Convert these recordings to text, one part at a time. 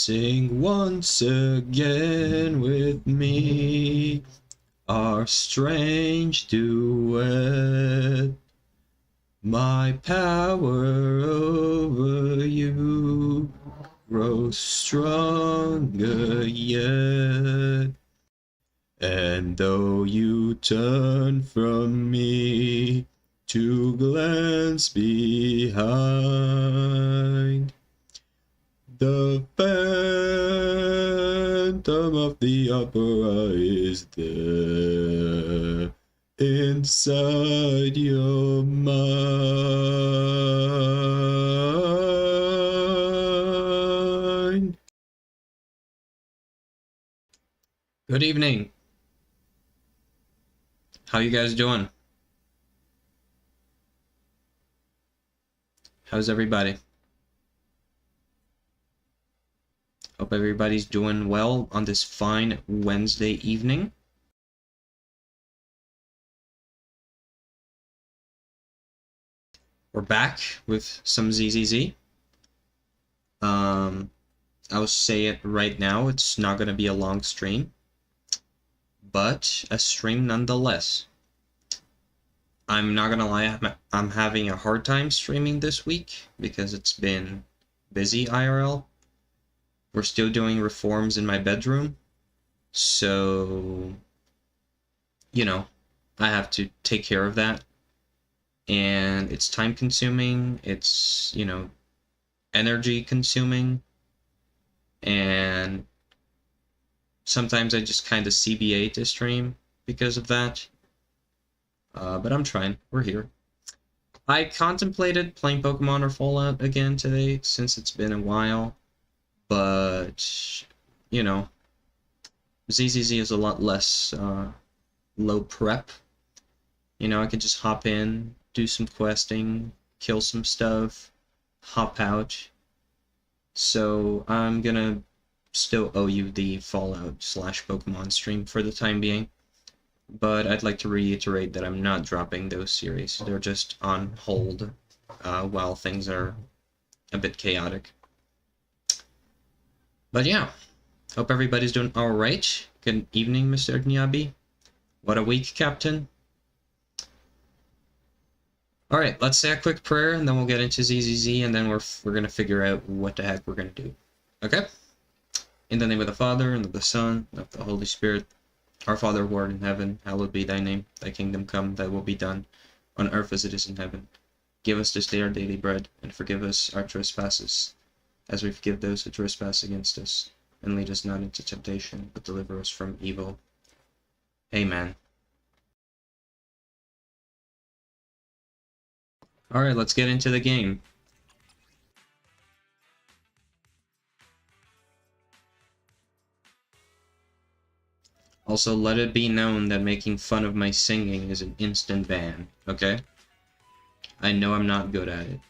Sing once again with me our strange duet. My power over you grows stronger yet. And though you turn from me to glance behind, the phantom of the opera is there inside your mind. Good evening. How you guys doing? How's everybody? Hope everybody's doing well on this fine Wednesday evening. We're back with some ZZZ. I'll say it right now, it's not going to be a long stream, but a stream nonetheless. I'm not gonna lie, I'm having a hard time streaming this week because it's been busy IRL. We're still doing reforms in my bedroom, so, you know, I have to take care of that. And it's time consuming, it's, you know, energy consuming, and sometimes I just kind of CBA to stream because of that. But I'm trying. We're here. I contemplated playing Pokemon or Fallout again today, since it's been a while. But, you know, ZZZ is a lot less low prep. You know, I could just hop in, do some questing, kill some stuff, hop out. So I'm gonna still owe you the Fallout/Pokemon stream for the time being. But I'd like to reiterate that I'm not dropping those series. They're just on hold while things are a bit chaotic. But yeah, hope everybody's doing alright. Good evening, Mr. Nyabi. What a week, Captain. Alright, let's say a quick prayer, and then we'll get into ZZZ, and then we're going to figure out what the heck we're going to do. Okay? In the name of the Father, and of the Son, and of the Holy Spirit. Our Father who art in heaven, hallowed be thy name. Thy kingdom come, thy will be done, on earth as it is in heaven. Give us this day our daily bread, and forgive us our trespasses, as we forgive those who trespass against us. And lead us not into temptation, but deliver us from evil. Amen. Alright, let's get into the game. Also, let it be known that making fun of my singing is an instant ban, okay? I know I'm not good at it.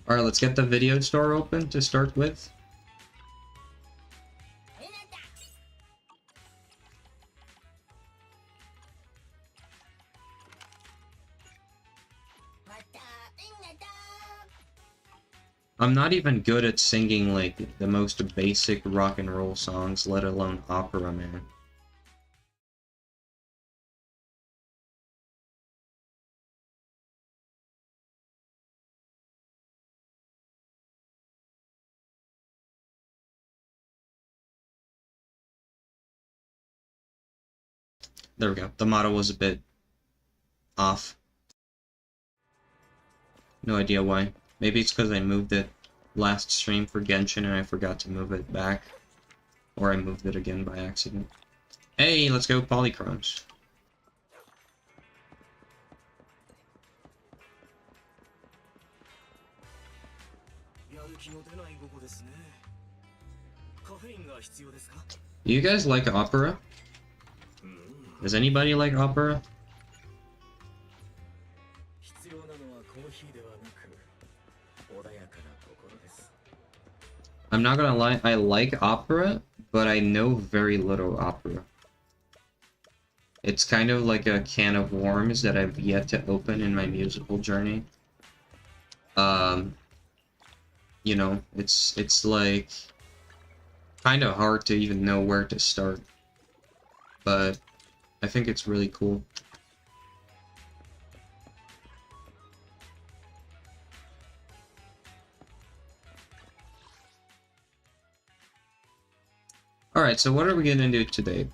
Alright, let's get the video store open to start with. I'm not even good at singing, like, the most basic rock and roll songs, let alone opera, man. There we go. The model was a bit off. No idea why. Maybe it's because I moved it last stream for Genshin and I forgot to move it back. Or I moved it again by accident. Hey, let's go Polychromes. Do you guys like opera? Does anybody like opera? I'm not gonna lie, I like opera, but I know very little opera. It's kind of like a can of worms that I've yet to open in my musical journey. Um, you know, it's like kind of hard to even know where to start, but I think it's really cool. Alright, so what are we gonna do today?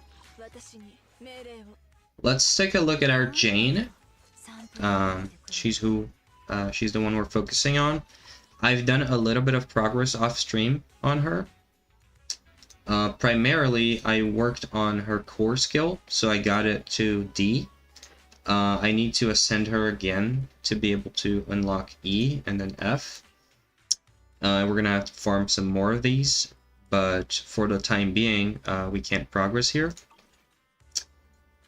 Let's take a look at our Jane. She's the one we're focusing on. I've done a little bit of progress off stream on her. Primarily, I worked on her core skill, so I got it to D. I need to ascend her again to be able to unlock E and then F. We're gonna have to farm some more of these, but for the time being, we can't progress here.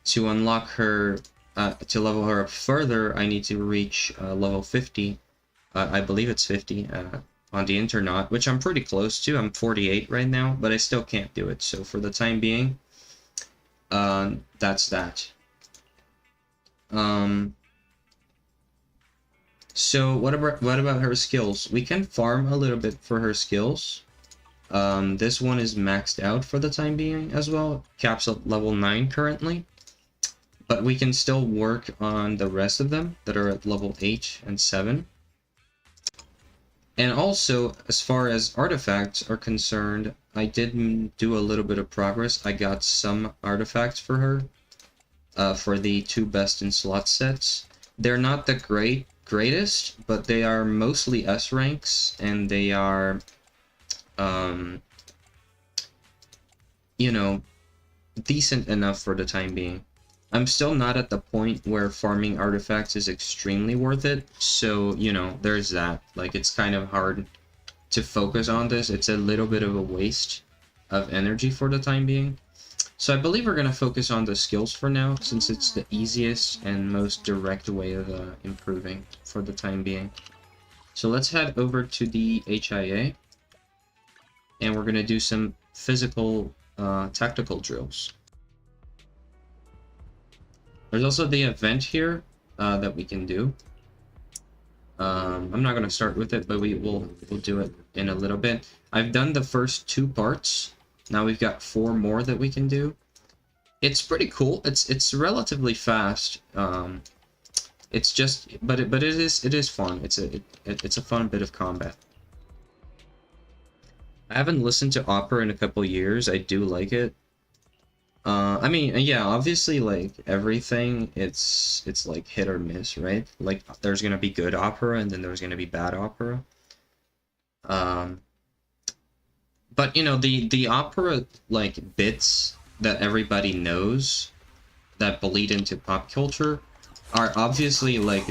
To unlock her, to level her up further, I need to reach level 50. I believe it's 50 on the Internaut, which I'm pretty close to. I'm 48 right now, but I still can't do it. So for the time being, that's that. So what about her skills? We can farm a little bit for her skills. This one is maxed out for the time being as well. Caps at level 9 currently. But we can still work on the rest of them that are at level 8 and 7. And also, as far as artifacts are concerned, I did do a little bit of progress. I got some artifacts for her, for the 2 best in slot sets. They're not the greatest, but they are mostly S ranks, and they are, you know, decent enough for the time being. I'm still not at the point where farming artifacts is extremely worth it, so, you know, there's that. Like, it's kind of hard to focus on this. It's a little bit of a waste of energy for the time being. So I believe we're going to focus on the skills for now, since it's the easiest and most direct way of improving for the time being. So let's head over to the HIA, and we're going to do some physical tactical drills. There's also the event here that we can do. I'm not going to start with it, but we'll do it in a little bit. I've done the first 2 parts. Now we've got 4 more that we can do. It's pretty cool. It's relatively fast. It's just, but it is fun. It's a fun bit of combat. I haven't listened to opera in a couple years. I do like it. I mean, yeah, obviously, like, everything, it's like hit or miss, right? Like, there's gonna be good opera, and then there's gonna be bad opera. But, you know, the opera, like, bits that everybody knows that bleed into pop culture are obviously, like,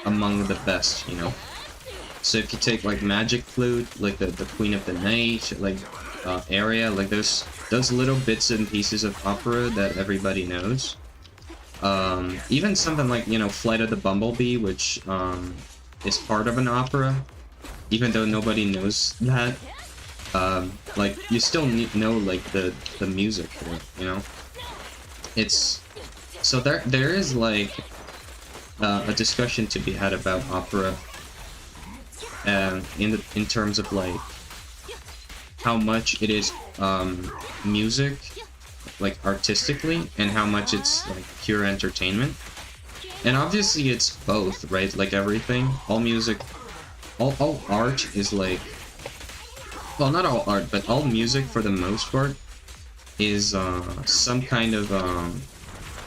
among the best, you know? So if you take, like, Magic Flute, like, the Queen of the Night, like, Aria, like, those little bits and pieces of opera that everybody knows. Even something like, you know, Flight of the Bumblebee, which is part of an opera, even though nobody knows that. Like, you still know, like, the music for it, you know? It's... So there is, like, a discussion to be had about opera, in terms of, like, how much it is music, like, artistically, and how much it's, like, pure entertainment. And obviously it's both, right? Like, everything, all music, all art is, like, well, not all art, but all music for the most part is some kind of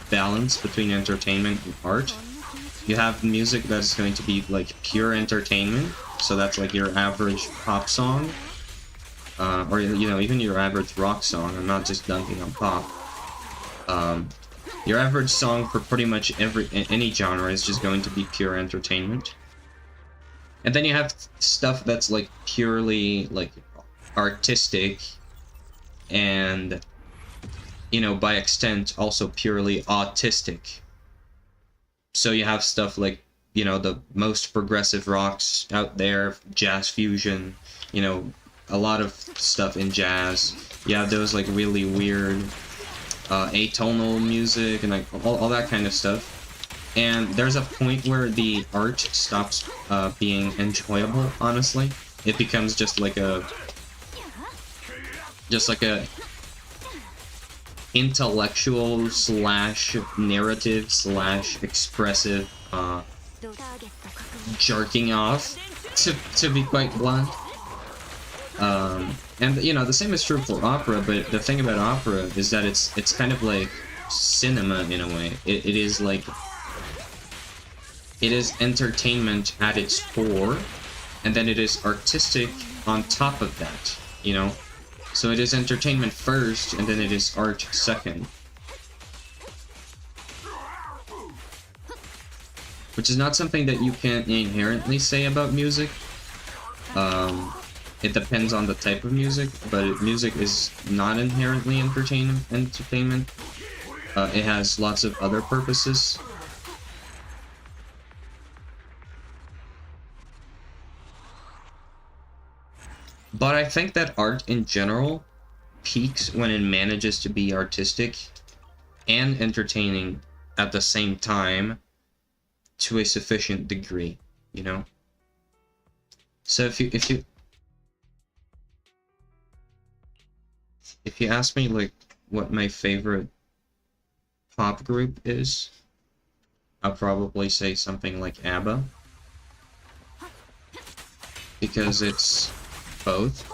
balance between entertainment and art. You have music that's going to be, like, pure entertainment, so that's, like, your average pop song. Or, you know, even your average rock song. I'm not just dunking on pop. Your average song for pretty much any genre is just going to be pure entertainment. And then you have stuff that's, like, purely, like, artistic, and, you know, by extent, also purely autistic. So you have stuff like, you know, the most progressive rocks out there, jazz fusion, you know, a lot of stuff in jazz. You have those, like, really weird atonal music and, like, all that kind of stuff. And there's a point where the art stops being enjoyable, honestly. It becomes just like a intellectual slash narrative slash expressive jerking off, to be quite blunt. And you know, the same is true for opera, but the thing about opera is that it's kind of like cinema in a way. It is like, it is entertainment at its core, and then it is artistic on top of that, you know? So it is entertainment first, and then it is art second. Which is not something that you can inherently say about music. It depends on the type of music, but music is not inherently entertainment. It has lots of other purposes. But I think that art in general peaks when it manages to be artistic and entertaining at the same time to a sufficient degree, you know? So if you ask me like what my favorite pop group is, I'll probably say something like ABBA, because it's both.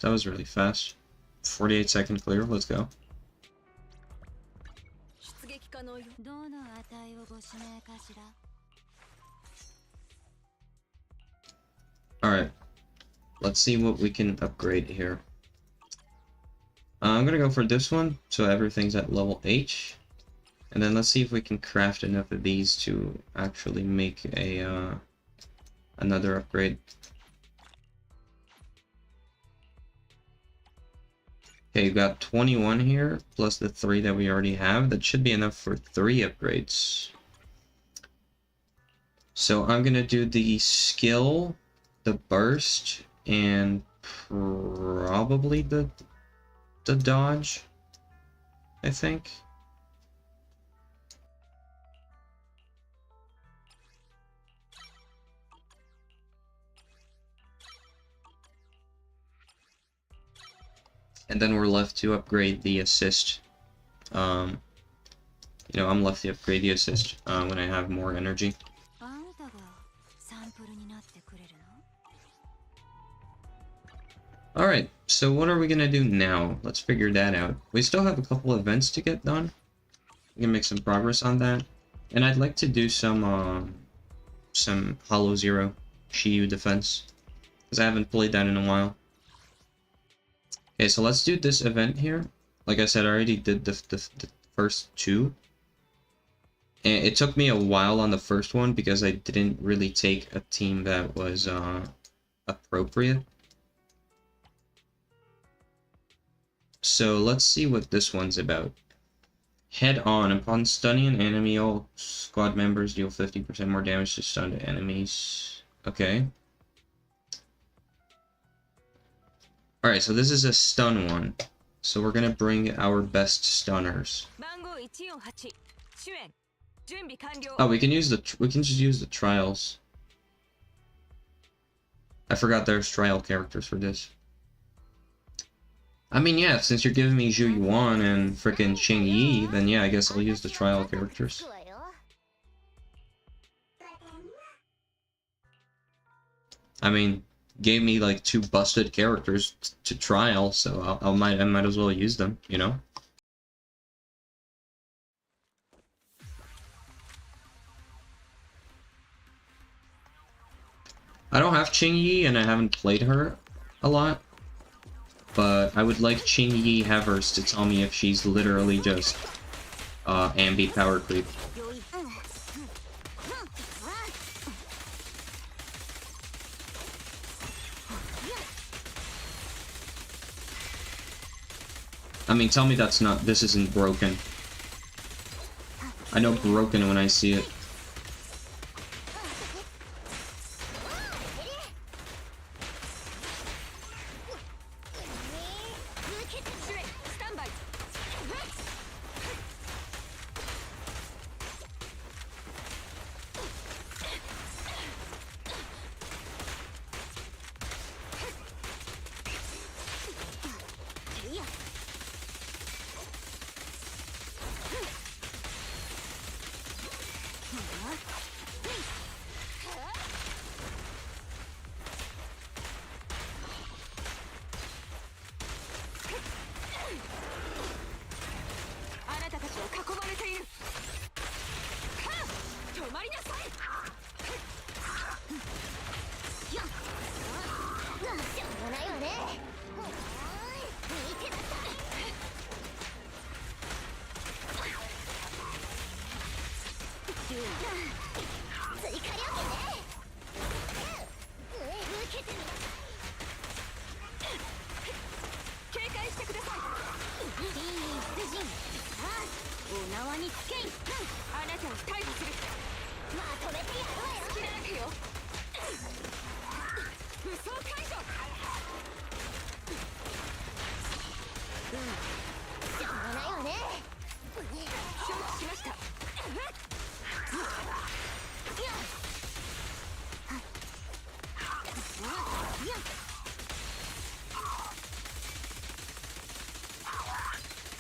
That was really fast. 48-second clear, let's go. Alright. Let's see what we can upgrade here. I'm gonna go for this one, so everything's at level H. And then let's see if we can craft enough of these to actually make a another upgrade. Okay, you got 21 here, plus the 3 that we already have. That should be enough for 3 upgrades. So I'm gonna do the skill, the burst, and probably the dodge, I think. And then we're left to upgrade the assist. You know, I'm left to upgrade the assist when I have more energy. Alright, so what are we gonna do now? Let's figure that out. We still have a couple events to get done. We can make some progress on that. And I'd like to do some Hollow Zero Shiyu defense, because I haven't played that in a while. Okay, so let's do this event here. Like I said, I already did the first 2. And it took me a while on the first one because I didn't really take a team that was appropriate. So let's see what this one's about. Head on. Upon stunning an enemy, all squad members deal 50% more damage to stunned enemies. Okay. Alright, so this is a stun one. So we're gonna bring our best stunners. Oh, we can just use the trials. I forgot there's trial characters for this. I mean, yeah, since you're giving me Zhu Yuan and frickin' Qing Yi, then yeah, I guess I'll use the trial characters. I mean, gave me like 2 busted characters to trial, so I might as well use them, you know? I don't have Qing Yi and I haven't played her a lot, but I would like Qing Yi Havers to tell me if she's literally just ambi power creep. I mean, tell me this isn't broken. I know broken when I see it.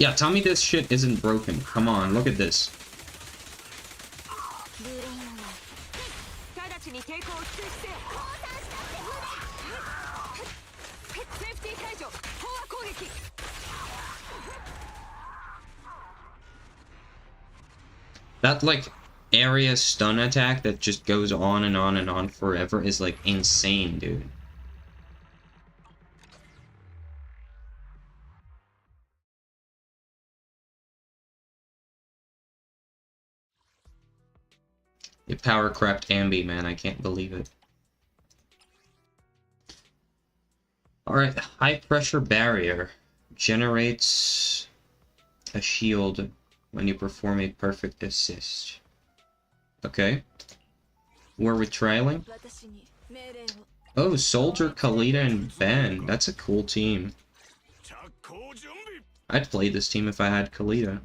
Yeah, tell me this shit isn't broken. Come on, look at this. That, like, area stun attack that just goes on and on and on forever is, like, insane, dude. It power crept Ambi, man. I can't believe it. Alright, high pressure barrier generates a shield when you perform a perfect assist. Okay. Where we're trailing? Oh, Soldier, Kalita, and Ben. That's a cool team. I'd play this team if I had Kalita.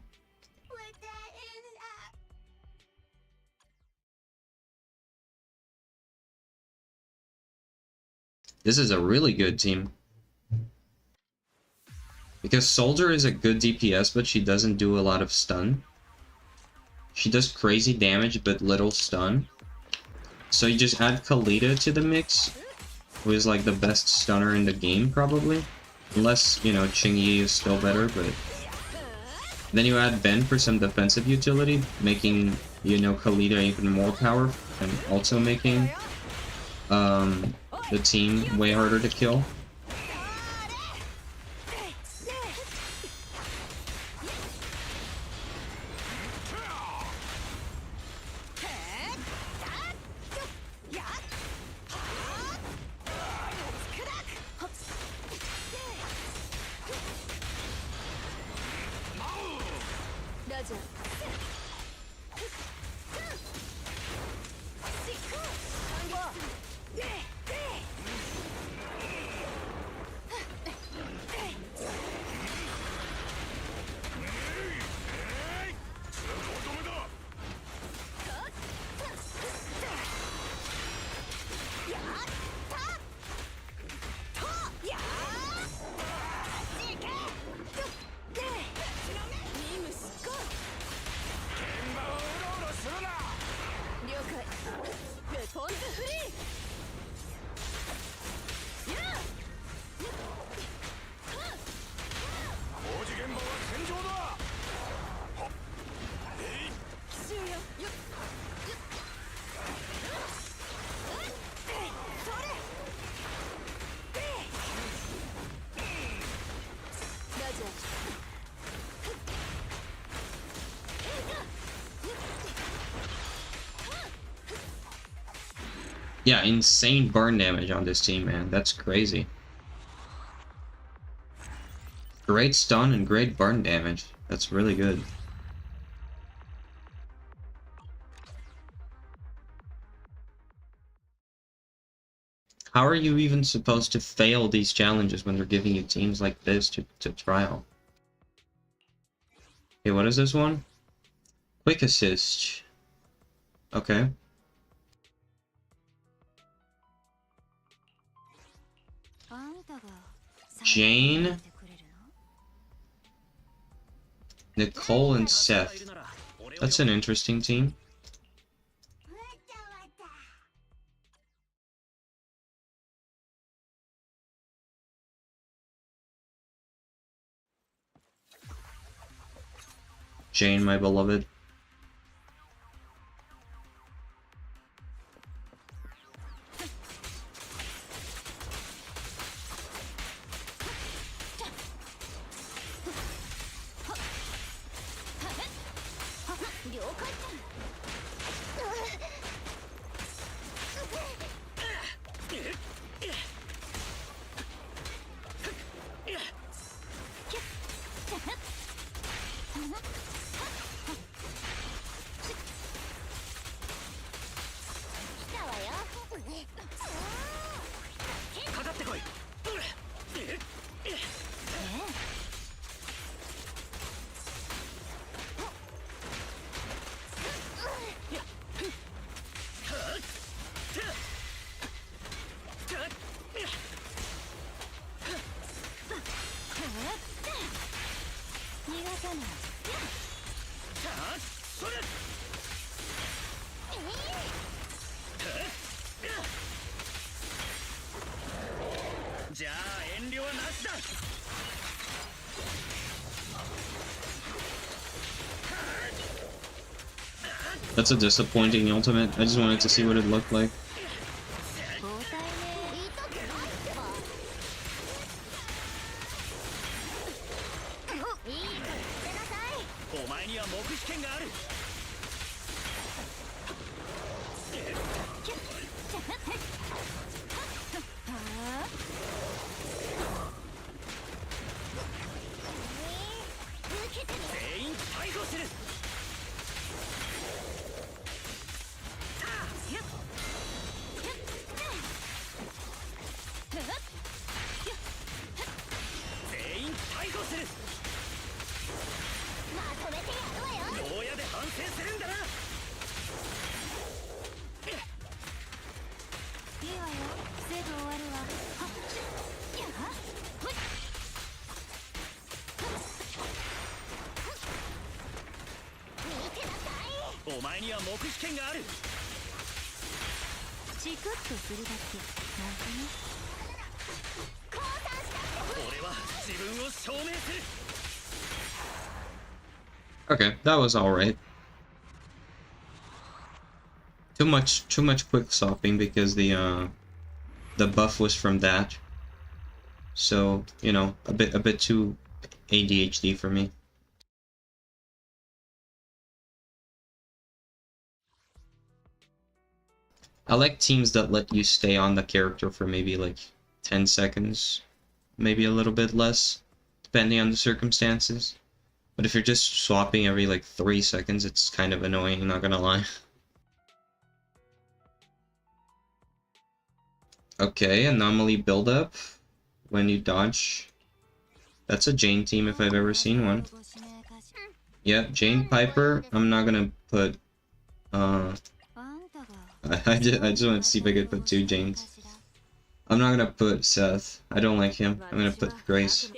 This is a really good team. Because Soldier is a good DPS, but she doesn't do a lot of stun. She does crazy damage, but little stun. So you just add Kalita to the mix, who is like the best stunner in the game, probably. Unless, you know, Qing Yi is still better, but... Then you add Ben for some defensive utility, making, you know, Kalita even more powerful, and also making the team way harder to kill. Yeah, insane burn damage on this team, man. That's crazy. Great stun and great burn damage. That's really good. How are you even supposed to fail these challenges when they're giving you teams like this to trial? Okay, what is this one? Quick assist. Okay. Jane, Nicole, and Seth. That's an interesting team. Jane, my beloved. That's a disappointing ultimate. I just wanted to see what it looked like. Okay, that was alright. Too much quick stopping because the buff was from that. So, you know, a bit too ADHD for me. I like teams that let you stay on the character for maybe like 10 seconds, maybe a little bit less, depending on the circumstances. But if you're just swapping every like 3 seconds, it's kind of annoying, not gonna lie. Okay, anomaly buildup when you dodge. That's a Jane team if I've ever seen one. Yeah, Jane Piper. I'm not gonna put I just want to see if I could put 2 Janes. I'm not gonna put Seth. I don't like him. I'm gonna put Grace.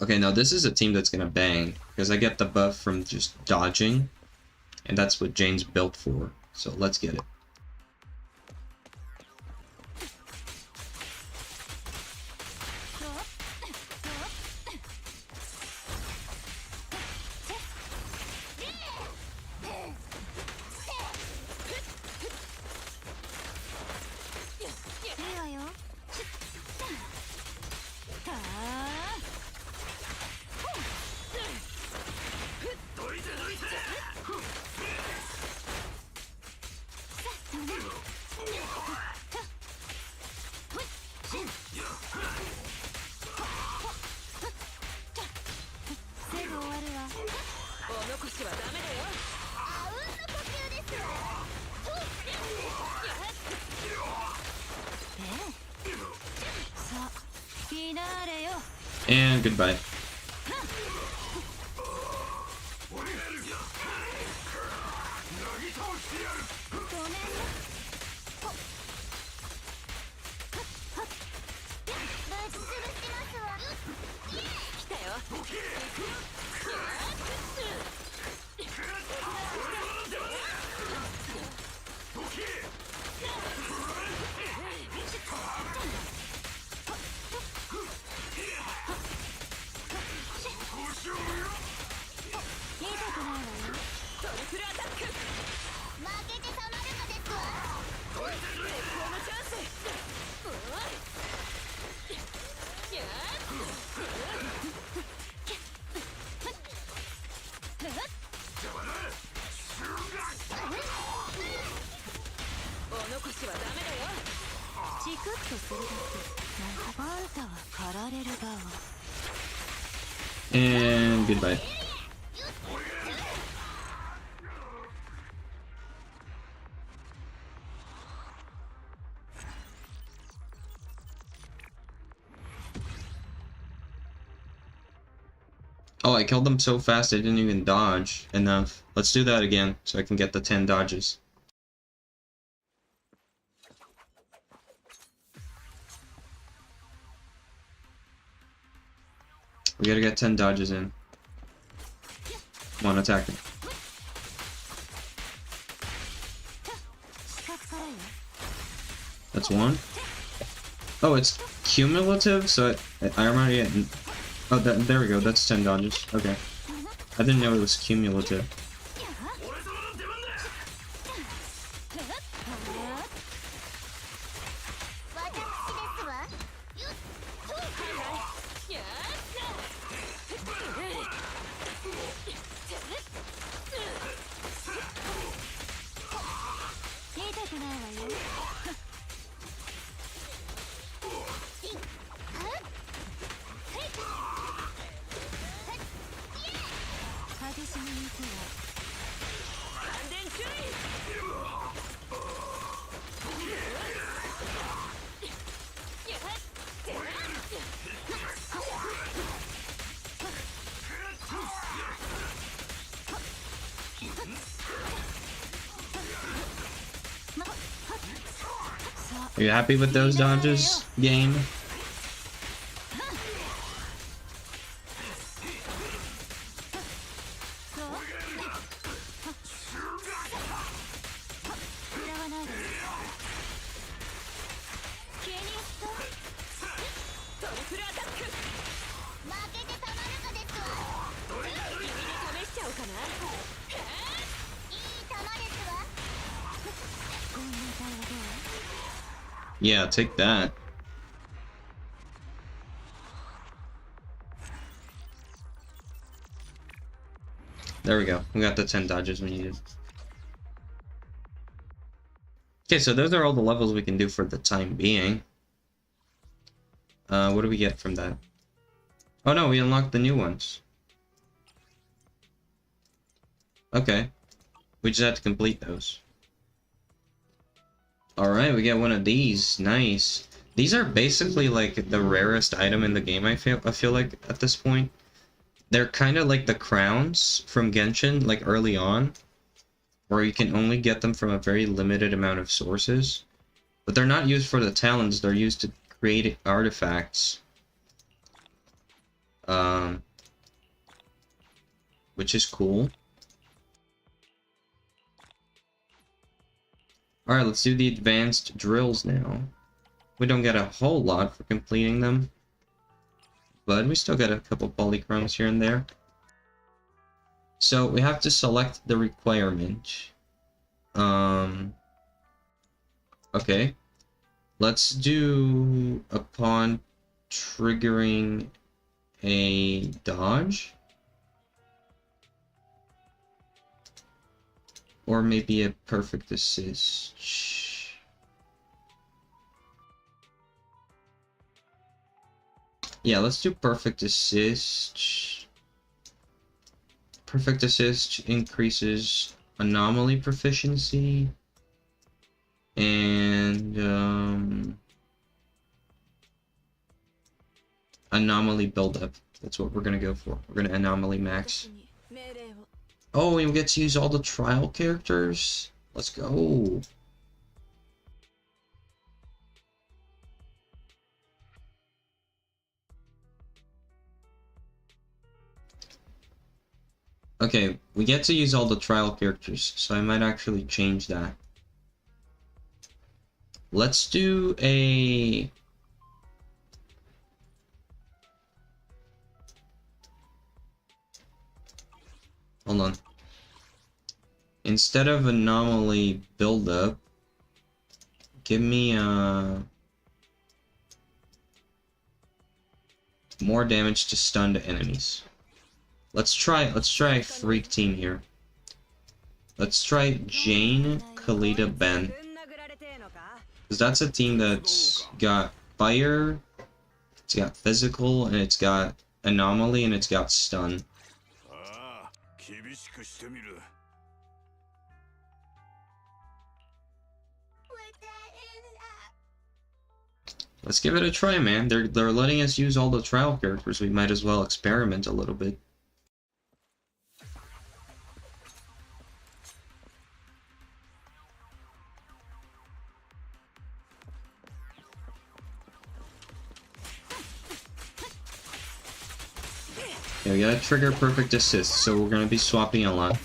Okay, now this is a team that's gonna bang, because I get the buff from just dodging, and that's what Jane's built for. So let's get it. And goodbye. And goodbye. Oh, I killed them so fast I didn't even dodge enough. Let's do that again so I can get the 10 dodges. We gotta get 10 dodges in. Come on, attack me. That's one. Oh, it's cumulative, so I already get... Oh, there we go, that's 10 dodges. Okay. I didn't know it was cumulative. Are you happy with those dodges, game? Yeah, take that. There we go. We got the 10 dodges we needed. Okay, so those are all the levels we can do for the time being. What do we get from that? Oh no, we unlocked the new ones. Okay. We just had to complete those. Alright, we get one of these. Nice. These are basically like the rarest item in the game, I feel like at this point. They're kind of like the crowns from Genshin, like early on, where you can only get them from a very limited amount of sources. But they're not used for the talents, they're used to create artifacts. Which is cool. Alright, let's do the advanced drills now. We don't get a whole lot for completing them, but we still get a couple polychromes here and there. So we have to select the requirement. Okay. Let's do upon triggering a dodge. Or maybe a perfect assist. Yeah, let's do perfect assist. Perfect assist increases anomaly proficiency. And anomaly buildup. That's what we're gonna go for. We're gonna anomaly max. Oh, we get to use all the trial characters? Let's go. Okay, we get to use all the trial characters, so I might actually change that. Let's do a... Hold on. Instead of anomaly buildup, give me more damage to stunned enemies. Let's try Freak Team here. Let's try Jane, Kalita, Ben. Because that's a team that's got fire, it's got physical, and it's got anomaly, and it's got stun. Let's give it a try, man. They're letting us use all the trial characters. We might as well experiment a little bit. Yeah, we gotta trigger perfect assist, so we're gonna be swapping a lot.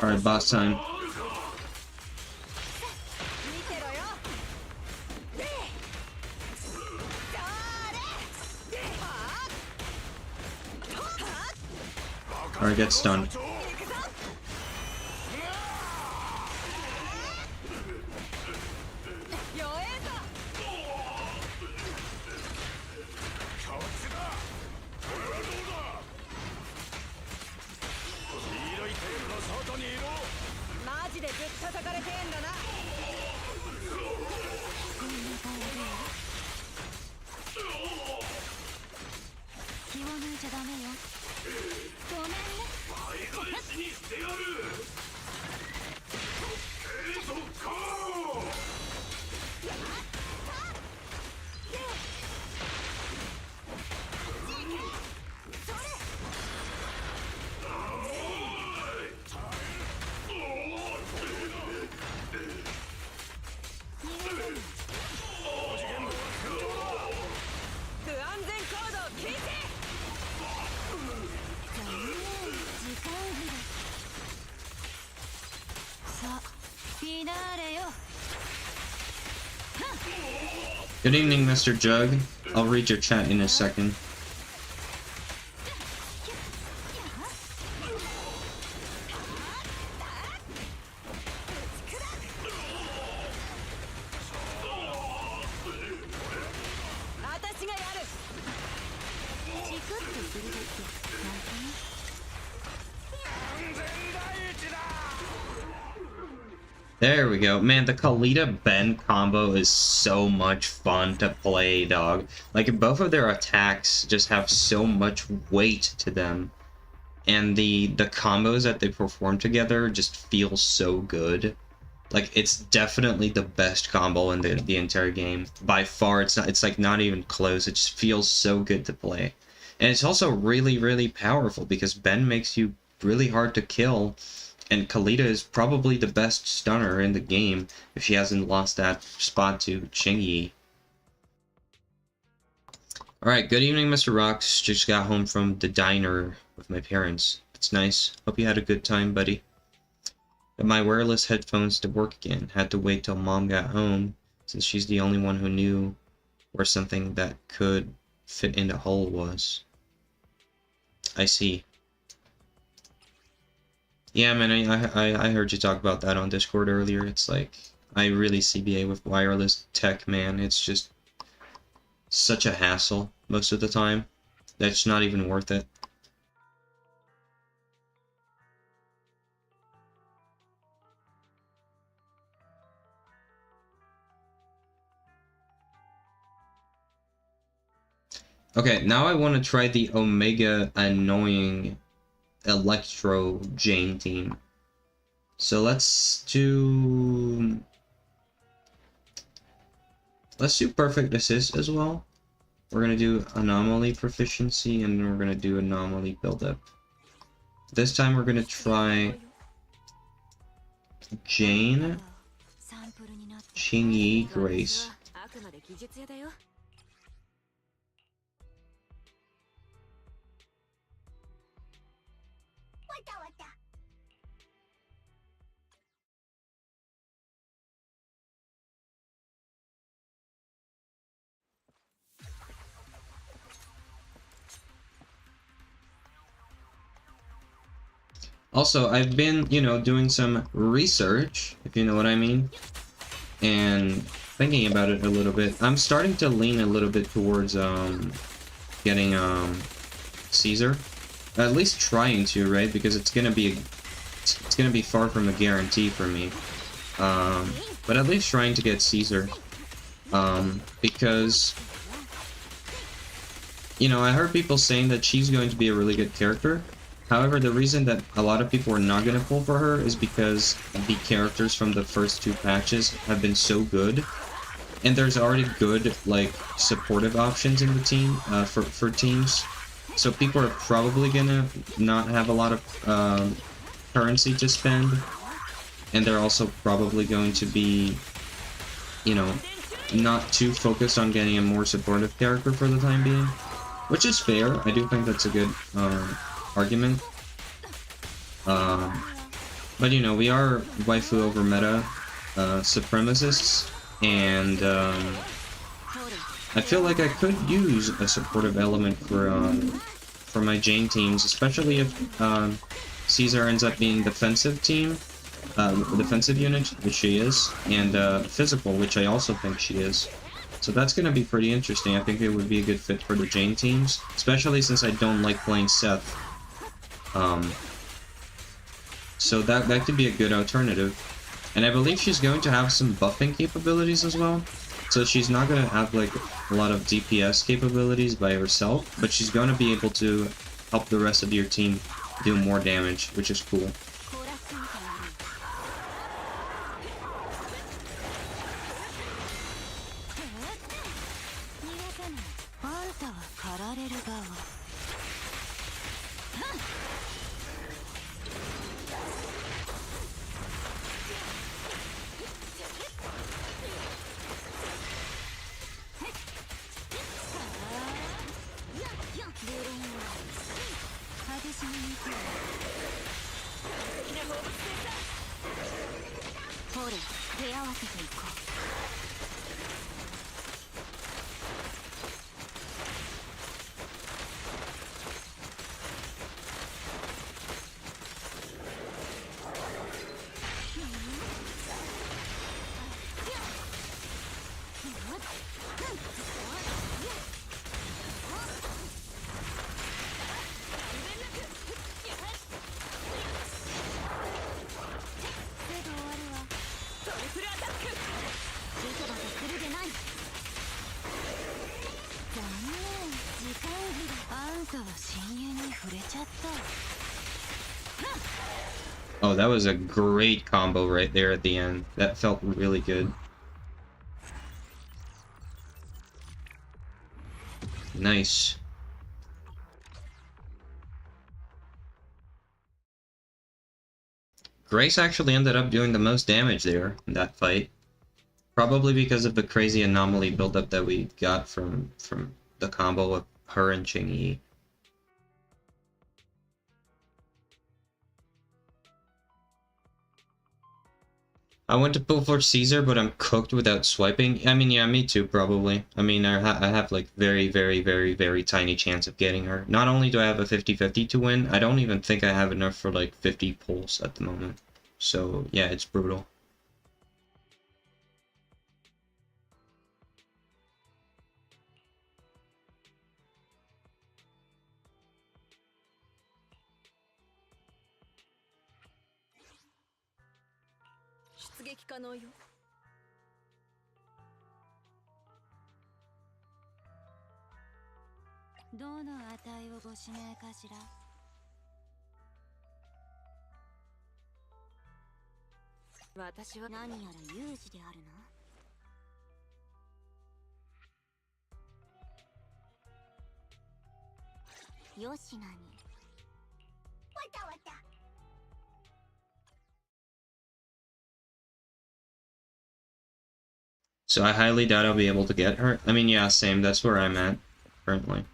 Alright, boss time. Alright, get stunned. Good evening, Mr. Jug. I'll read your chat in a second. There we go. Man, the Kalita Ben combo is so much fun to play, dog. Like, both of their attacks just have so much weight to them. And the combos that they perform together just feel so good. Like, it's definitely the best combo in the entire game. By far, it's like not even close. It just feels so good to play. And it's also really, really powerful because Ben makes you really hard to kill. And Kalita is probably the best stunner in the game if she hasn't lost that spot to Qingyi. Alright, good evening, Mr. Roxx. Just got home from the diner with my parents. It's nice. Hope you had a good time, buddy. Got my wireless headphones to work again. Had to wait till Mom got home, since she's the only one who knew where something that could fit in the hole was. I see. Yeah, man, I heard you talk about that on Discord earlier. It's like, I really CBA with wireless tech, man. It's just such a hassle most of the time. That's not even worth it. Okay, now I want to try the Omega Annoying Electro Jane team. So let's do Perfect Assist as well. We're gonna do Anomaly Proficiency, and then we're gonna do Anomaly Buildup. This time we're gonna try Jane, Qingyi, Grace. Also, I've been, doing some research, if you know what I mean, and thinking about it a little bit. I'm starting to lean a little bit towards getting Caesar, at least trying to, right? Because it's gonna be far from a guarantee for me. But at least trying to get Caesar, because I heard people saying that she's going to be a really good character. However, the reason that a lot of people are not going to pull for her is because the characters from the first two patches have been so good. And there's already good, like, supportive options in the team, for teams. So people are probably going to not have a lot of currency to spend. And they're also probably going to be, not too focused on getting a more supportive character for the time being. Which is fair. I do think that's a good argument. But we are waifu over meta supremacists, and I feel like I could use a supportive element for my Jane teams, especially if Caesar ends up being defensive defensive unit, which she is, and physical, which I also think she is. So that's going to be pretty interesting. I think it would be a good fit for the Jane teams, especially since I don't like playing Seth. So that could be a good alternative. And I believe she's going to have some buffing capabilities as well. So she's not going to have like a lot of DPS capabilities by herself, but she's going to be able to help the rest of your team do more damage, which is cool. Oh, that was a great combo right there at the end. That felt really good. Nice. Grace actually ended up doing the most damage there in that fight. Probably because of the crazy anomaly buildup that we got from the combo of her and Ching-Yi. I went to pull for Caesar, but I'm cooked without swiping. I mean, yeah, me too, probably. I mean, I have, like, very, very, very, very tiny chance of getting her. Not only do I have a 50-50 to win, I don't even think I have enough for, like, 50 pulls at the moment. So, yeah, it's brutal. So I highly doubt I'll be able to get her. I mean, yeah, same. That's where I'm at currently.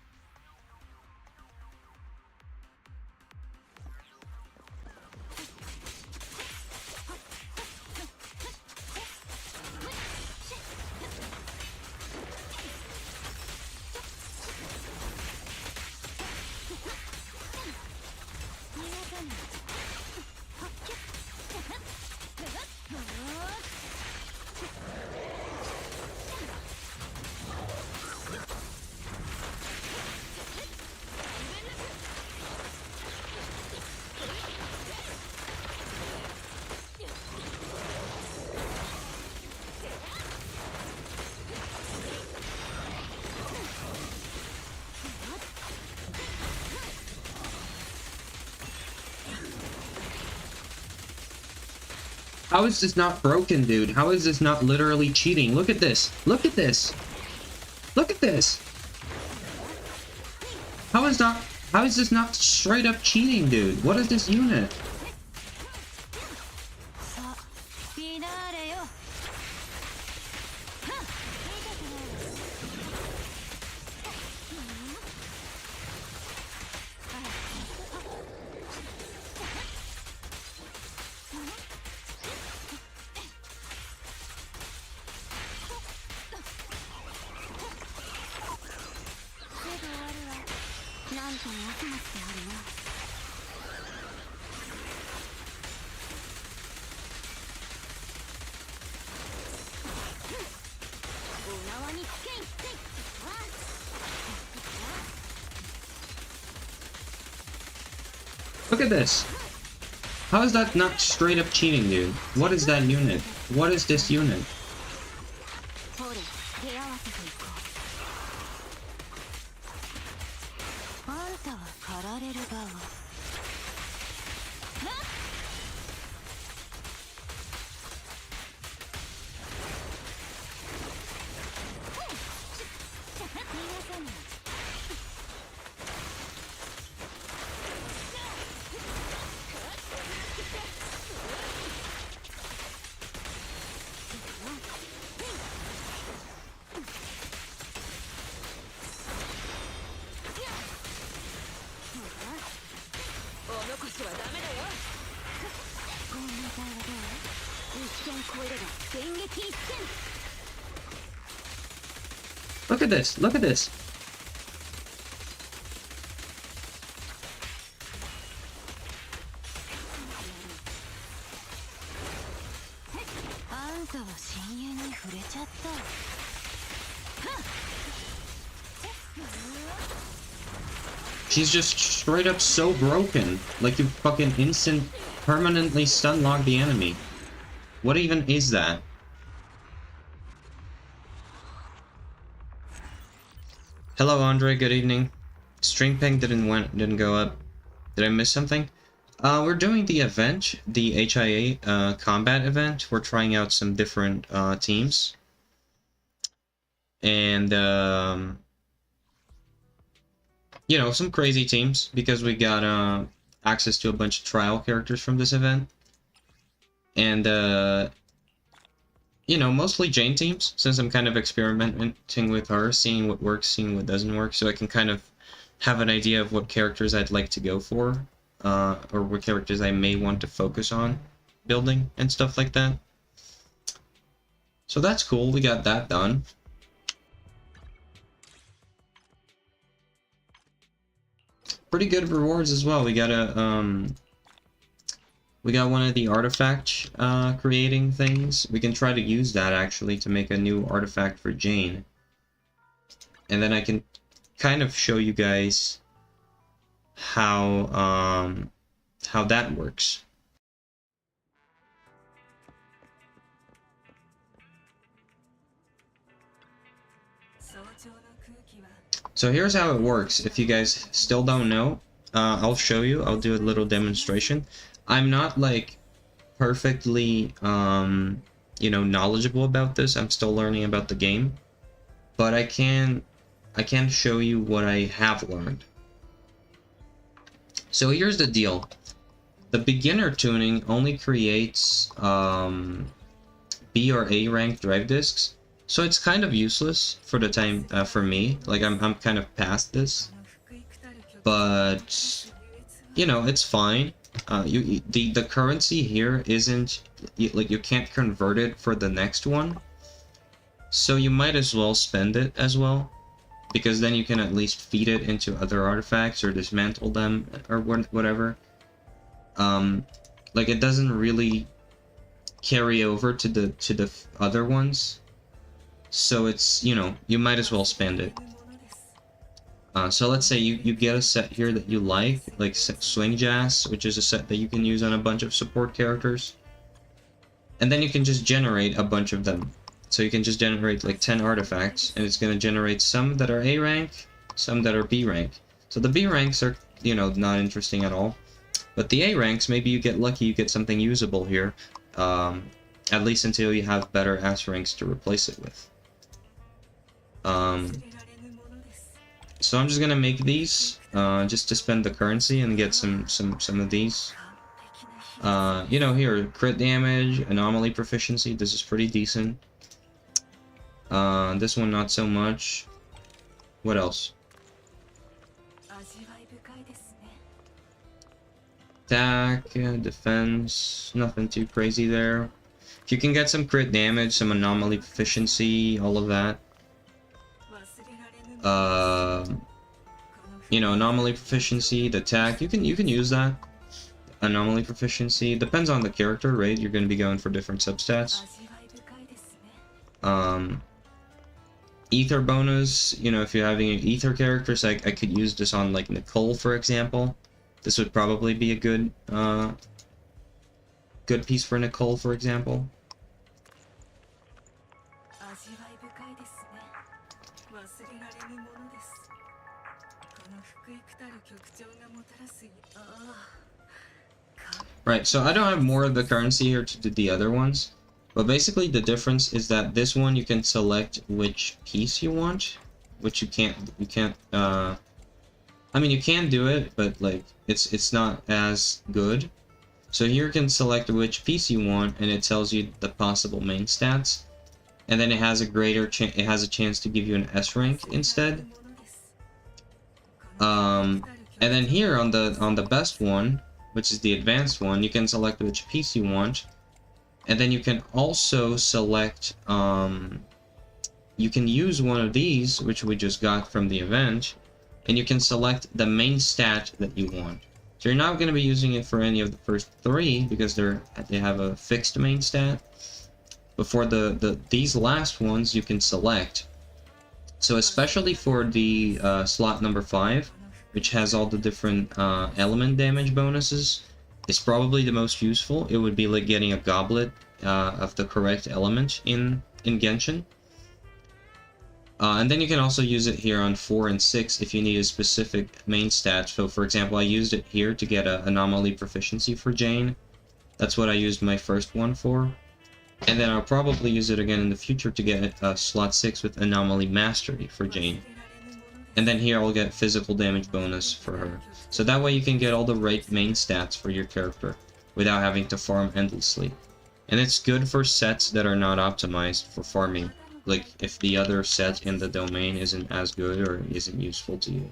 How is this not broken, dude? How is this not literally cheating? Look at this. Look at this. Look at this. How is this not straight up cheating, dude? What is this unit? Look at this. How is that not straight up cheating, dude? What is that unit? What is this unit? Look at this. Look at this. She's just straight up so broken. Like you fucking instant permanently stun lock the enemy. What even is that? Hello Andre, good evening. Stream ping didn't go up. Did I miss something? We're doing the event, the HIA combat event. We're trying out some different teams. And, you know, some crazy teams, because we got access to a bunch of trial characters from this event. And, you know, mostly Jane teams, since I'm kind of experimenting with her, seeing what works, seeing what doesn't work, so I can kind of have an idea of what characters I'd like to go for, or what characters I may want to focus on building and stuff like that. So that's cool, we got that done. Pretty good rewards as well. We got one of the artifact creating things. We can try to use that actually to make a new artifact for Jane. And then I can kind of show you guys how that works. So here's how it works. If you guys still don't know, I'll show you. I'll do a little demonstration. I'm not like perfectly, you know, knowledgeable about this. I'm still learning about the game, but I can show you what I have learned. So here's the deal. The beginner tuning only creates B or A rank drive disks. So it's kind of useless for the time, for me. Like, I'm kind of past this. But, you know, it's fine. The currency here isn't, like, you can't convert it for the next one. So you might as well spend it as well. Because then you can at least feed it into other artifacts or dismantle them or whatever. Like, it doesn't really carry over to the other ones. So it's, you know, you might as well spend it. So let's say you get a set here that you like Swing Jazz, which is a set that you can use on a bunch of support characters. And then you can just generate a bunch of them. So you can just generate like 10 artifacts, and it's going to generate some that are A rank, some that are B rank. So the B ranks are, you know, not interesting at all. But the A ranks, maybe you get lucky, you get something usable here. At least until you have better S ranks to replace it with. So I'm just gonna make these just to spend the currency and get some of these. You know, here, crit damage, anomaly proficiency, this is pretty decent. This one not so much. What else? Attack, defense, nothing too crazy there. If you can get some crit damage, some anomaly proficiency, all of that. You know, anomaly proficiency, the attack, you can use that. Anomaly proficiency, depends on the character, right? You're going to be going for different substats. Ether bonus, you know, if you're having an ether character, so I could use this on like Nicole, for example. This would probably be a good good piece for Nicole, for example. Right, so I don't have more of the currency here to do the other ones, but basically the difference is that this one you can select which piece you want, which you can't, I mean, you can do it, but like it's not as good. So here you can select which piece you want, and it tells you the possible main stats, and then it has a greater it has a chance to give you an S rank instead. And then here on the best one, which is the advanced one, you can select which piece you want, and then you can also select you can use one of these, which we just got from the event, and you can select the main stat that you want. So you're not going to be using it for any of the first three because they have a fixed main stat. But for these last ones, you can select. So especially for the slot number 5, which has all the different element damage bonuses, it's probably the most useful. It would be like getting a goblet of the correct element in Genshin. And then you can also use it here on 4 and 6 if you need a specific main stat. So for example, I used it here to get an anomaly proficiency for Jane. That's what I used my first one for. And then I'll probably use it again in the future to get slot 6 with anomaly mastery for Jane. And then here I'll get physical damage bonus for her. So that way you can get all the right main stats for your character without having to farm endlessly. And it's good for sets that are not optimized for farming. Like if the other set in the domain isn't as good or isn't useful to you.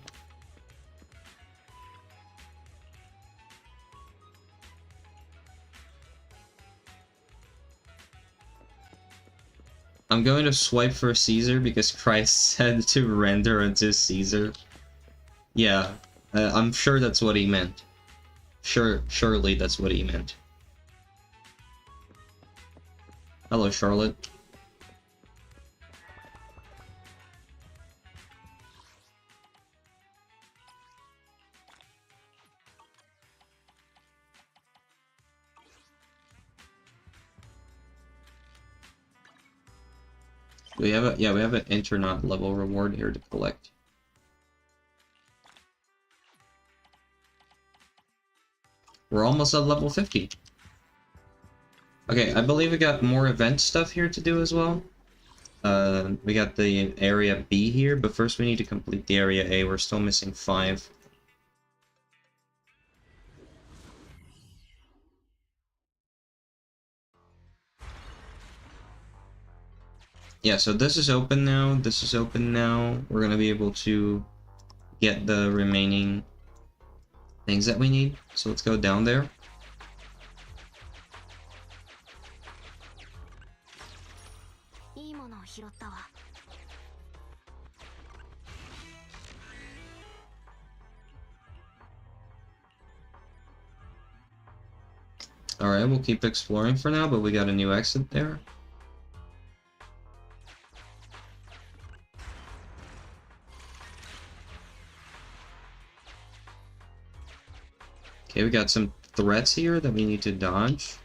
I'm going to swipe for Caesar because Christ said to render unto Caesar. Yeah, I'm sure that's what he meant. Surely that's what he meant. Hello, Charlotte. We have a we have an internaut level reward here to collect. We're almost at level 50. Okay, I believe we got more event stuff here to do as well. We got the area B here, but first we need to complete the area A. We're still missing 5. Yeah, so this is open now, this is open now. We're gonna be able to get the remaining things that we need. So let's go down there. Alright, we'll keep exploring for now, but we got a new exit there. Okay, we got some threats here that we need to dodge.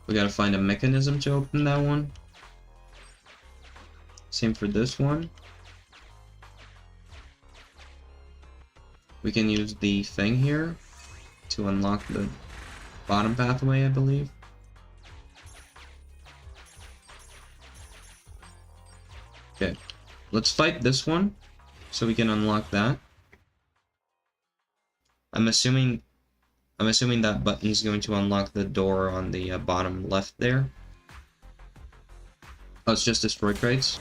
We gotta find a mechanism to open that one. Same for this one. We can use the thing here to unlock the bottom pathway, I believe. Okay, let's fight this one so we can unlock that. I'm assuming that button is going to unlock the door on the bottom left there. Oh, it's just destroy crates.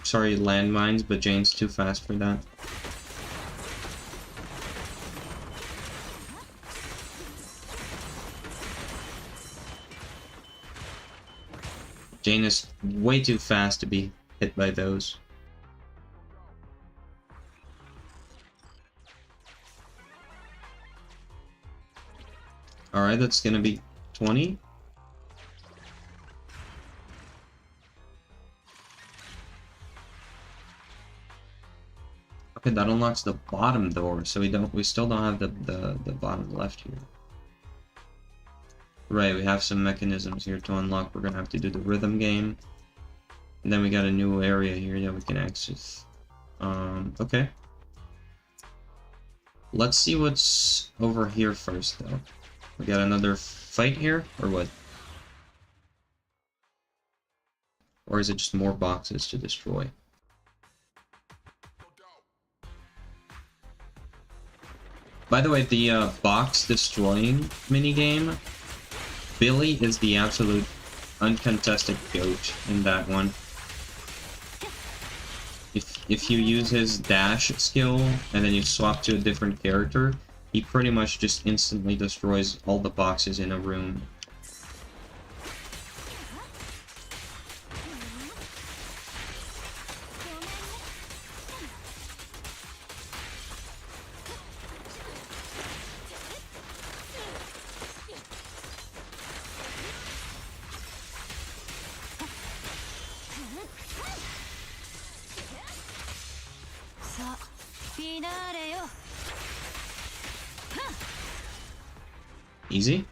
Sorry, landmines, but Jane's too fast for that. Jane is way too fast to be hit by those. Alright, that's gonna be 20. Okay, that unlocks the bottom door, so we still don't have the bottom left here. Right, we have some mechanisms here to unlock. We're gonna have to do the rhythm game. And then we got a new area here that we can access. Okay. Let's see what's over here first, though. We got another fight here, or what? Or is it just more boxes to destroy? By the way, the box destroying minigame, Billy is the absolute uncontested GOAT in that one. If you use his dash skill and then you swap to a different character, he pretty much just instantly destroys all the boxes in a room. Easy.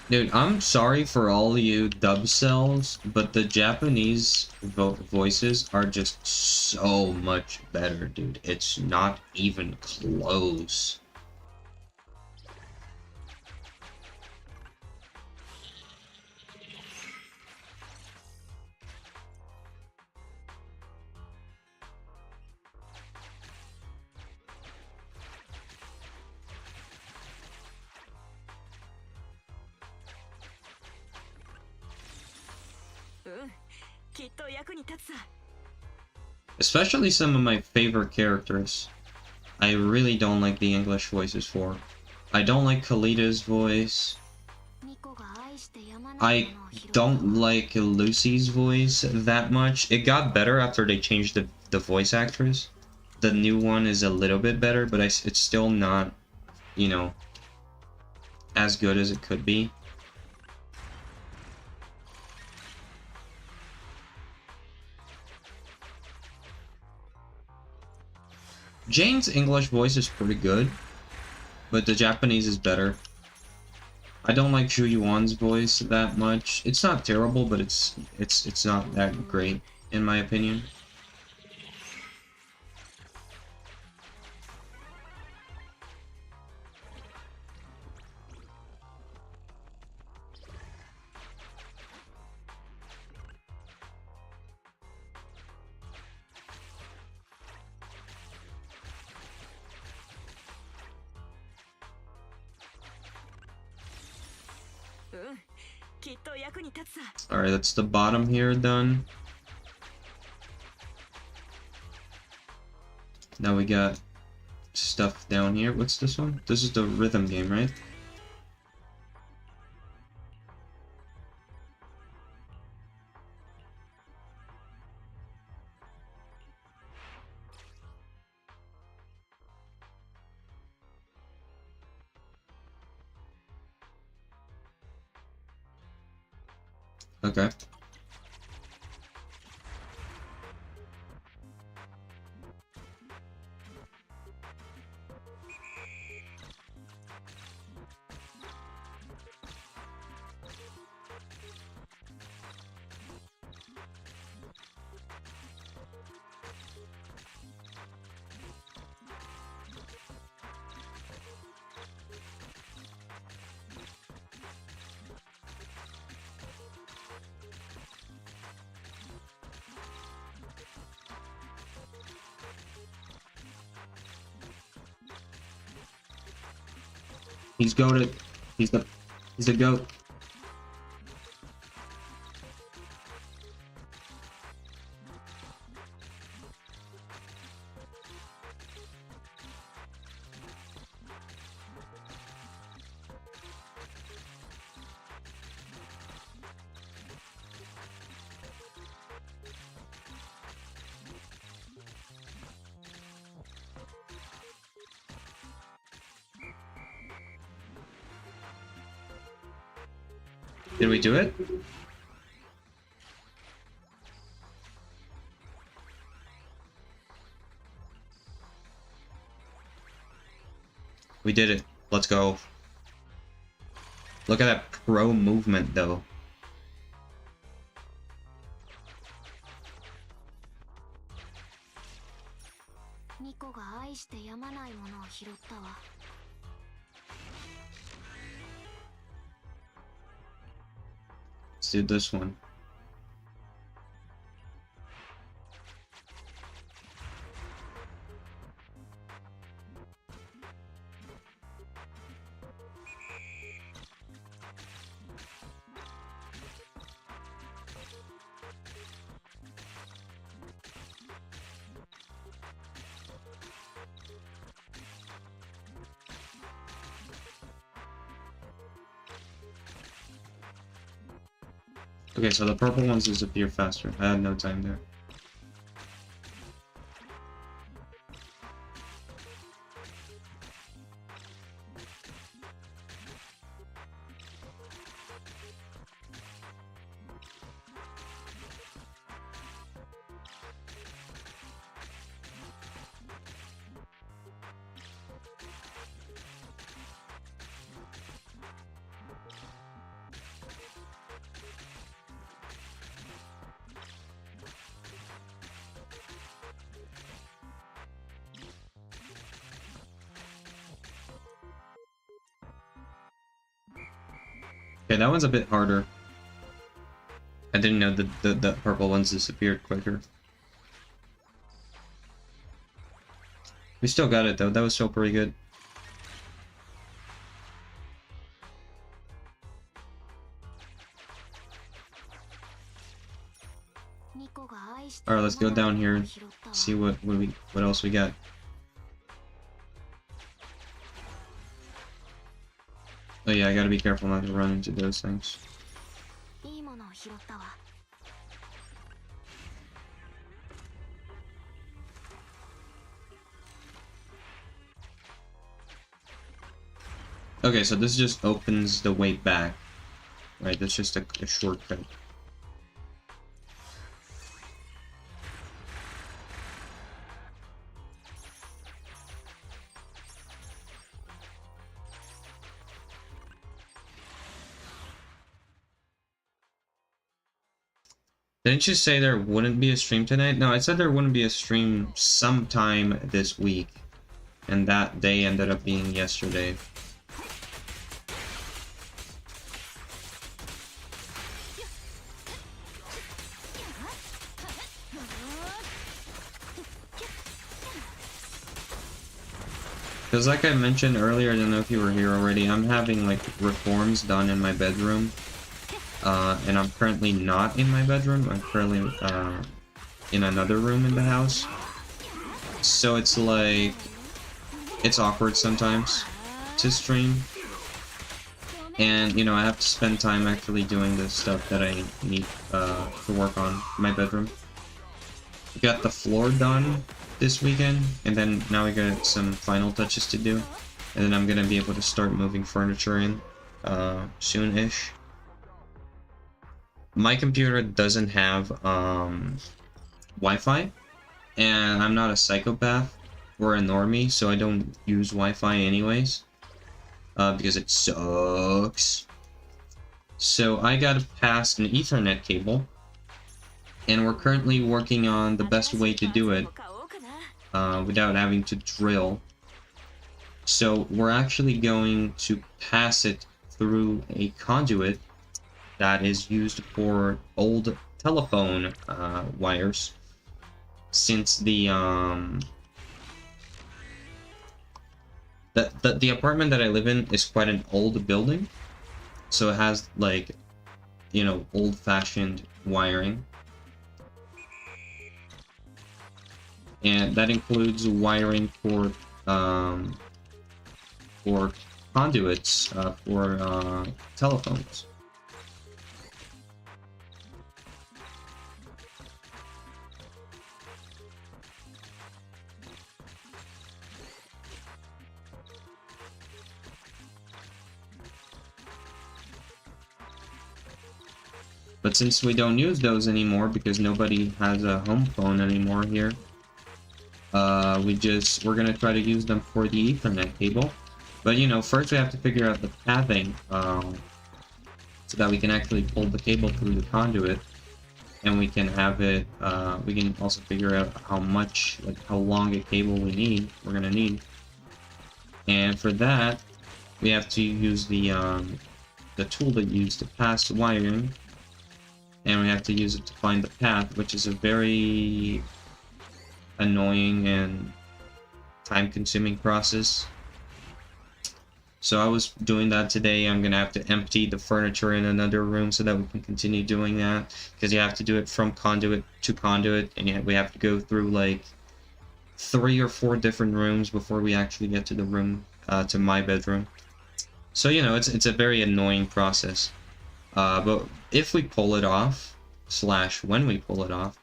Dude, I'm sorry for all you dub cells, but the Japanese voices are just so much better, dude. It's not even close. Especially some of my favorite characters. I really don't like the English voices for. I don't like Kalita's voice. I don't like Lucy's voice that much. It got better after they changed the voice actress. The new one is a little bit better, but it's still not, you know, as good as it could be. Jane's English voice is pretty good, but the Japanese is better. I don't like Zhu Yuan's voice that much. It's not terrible, but it's not that great, in my opinion. Alright, that's the bottom here done. Now we got stuff down here. What's this one? This is the rhythm game, right? Okay. He's goated. He's a goat. Did we do it? We did it. Let's go. Look at that pro movement, though. Let's do this one. Okay, so the purple ones disappear faster. I had no time there. Okay, that one's a bit harder. I didn't know that the purple ones disappeared quicker. We still got it though, that was still pretty good. Alright, let's go down here and see what else we got. Oh yeah, I gotta be careful not to run into those things. Okay, so this just opens the way back. Right, that's just a shortcut. Didn't you say there wouldn't be a stream tonight? No, I said there wouldn't be a stream sometime this week. And that day ended up being yesterday. Because like I mentioned earlier, I don't know if you were here already, I'm having like reforms done in my bedroom. And I'm currently not in my bedroom, I'm currently in another room in the house. So it's like, it's awkward sometimes to stream. And, you know, I have to spend time actually doing the stuff that I need to work on in my bedroom. We got the floor done this weekend, and then now we got some final touches to do. And then I'm gonna be able to start moving furniture in soon-ish. My computer doesn't have Wi-Fi, and I'm not a psychopath or a normie, so I don't use Wi-Fi anyways, because it sucks. So I gotta pass an Ethernet cable, and we're currently working on the best way to do it without having to drill. So we're actually going to pass it through a conduit that is used for old telephone wires, since the apartment that I live in is quite an old building, so it has, like, you know, old-fashioned wiring, and that includes wiring for conduits for telephones. But since we don't use those anymore because nobody has a home phone anymore here, we're gonna try to use them for the Ethernet cable. But you know, first we have to figure out the pathing, so that we can actually pull the cable through the conduit, and we can have it. We can also figure out how much, like how long a cable we're gonna need, and for that, we have to use the tool that you use to pass the wiring. And we have to use it to find the path, which is a very annoying and time-consuming process. So I was doing that today. I'm gonna have to empty the furniture in another room so that we can continue doing that, because you have to do it from conduit to conduit, and we have to go through like 3 or 4 different rooms before we actually get to the room, to my bedroom. So, you know, it's a very annoying process. But if we pull it off, slash when we pull it off,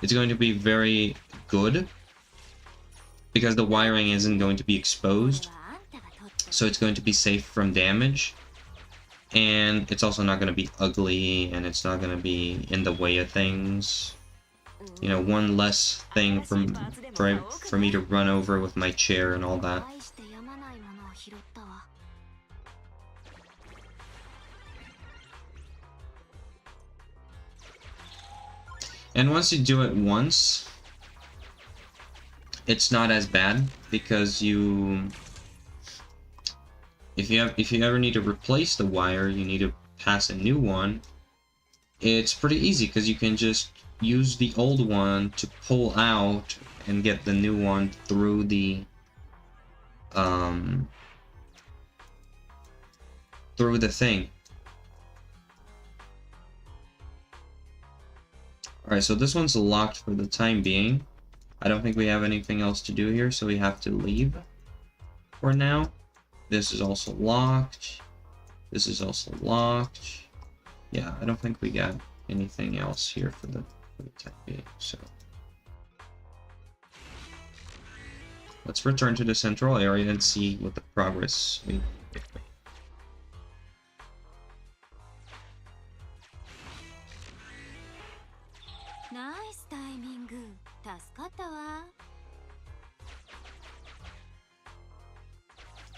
it's going to be very good because the wiring isn't going to be exposed, so it's going to be safe from damage, and it's also not going to be ugly, and it's not going to be in the way of things. You know, one less thing for me to run over with my chair and all that. And once you do it once, it's not as bad, because if you ever need to replace the wire, you need to pass a new one. It's pretty easy because you can just use the old one to pull out and get the new one through the thing. Alright, so this one's locked for the time being. I don't think we have anything else to do here, so we have to leave for now. This is also locked. This is also locked. Yeah, I don't think we got anything else here for the time being, so. Let's return to the central area and see what the progress we made. Nice timing.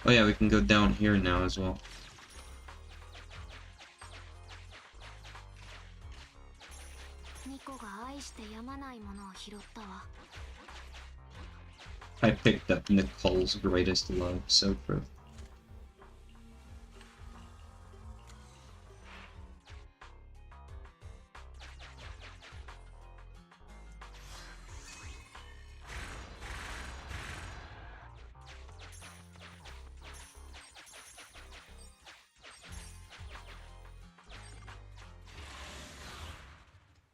Oh yeah, we can go down here now as well. I picked up Nicole's greatest love, so true.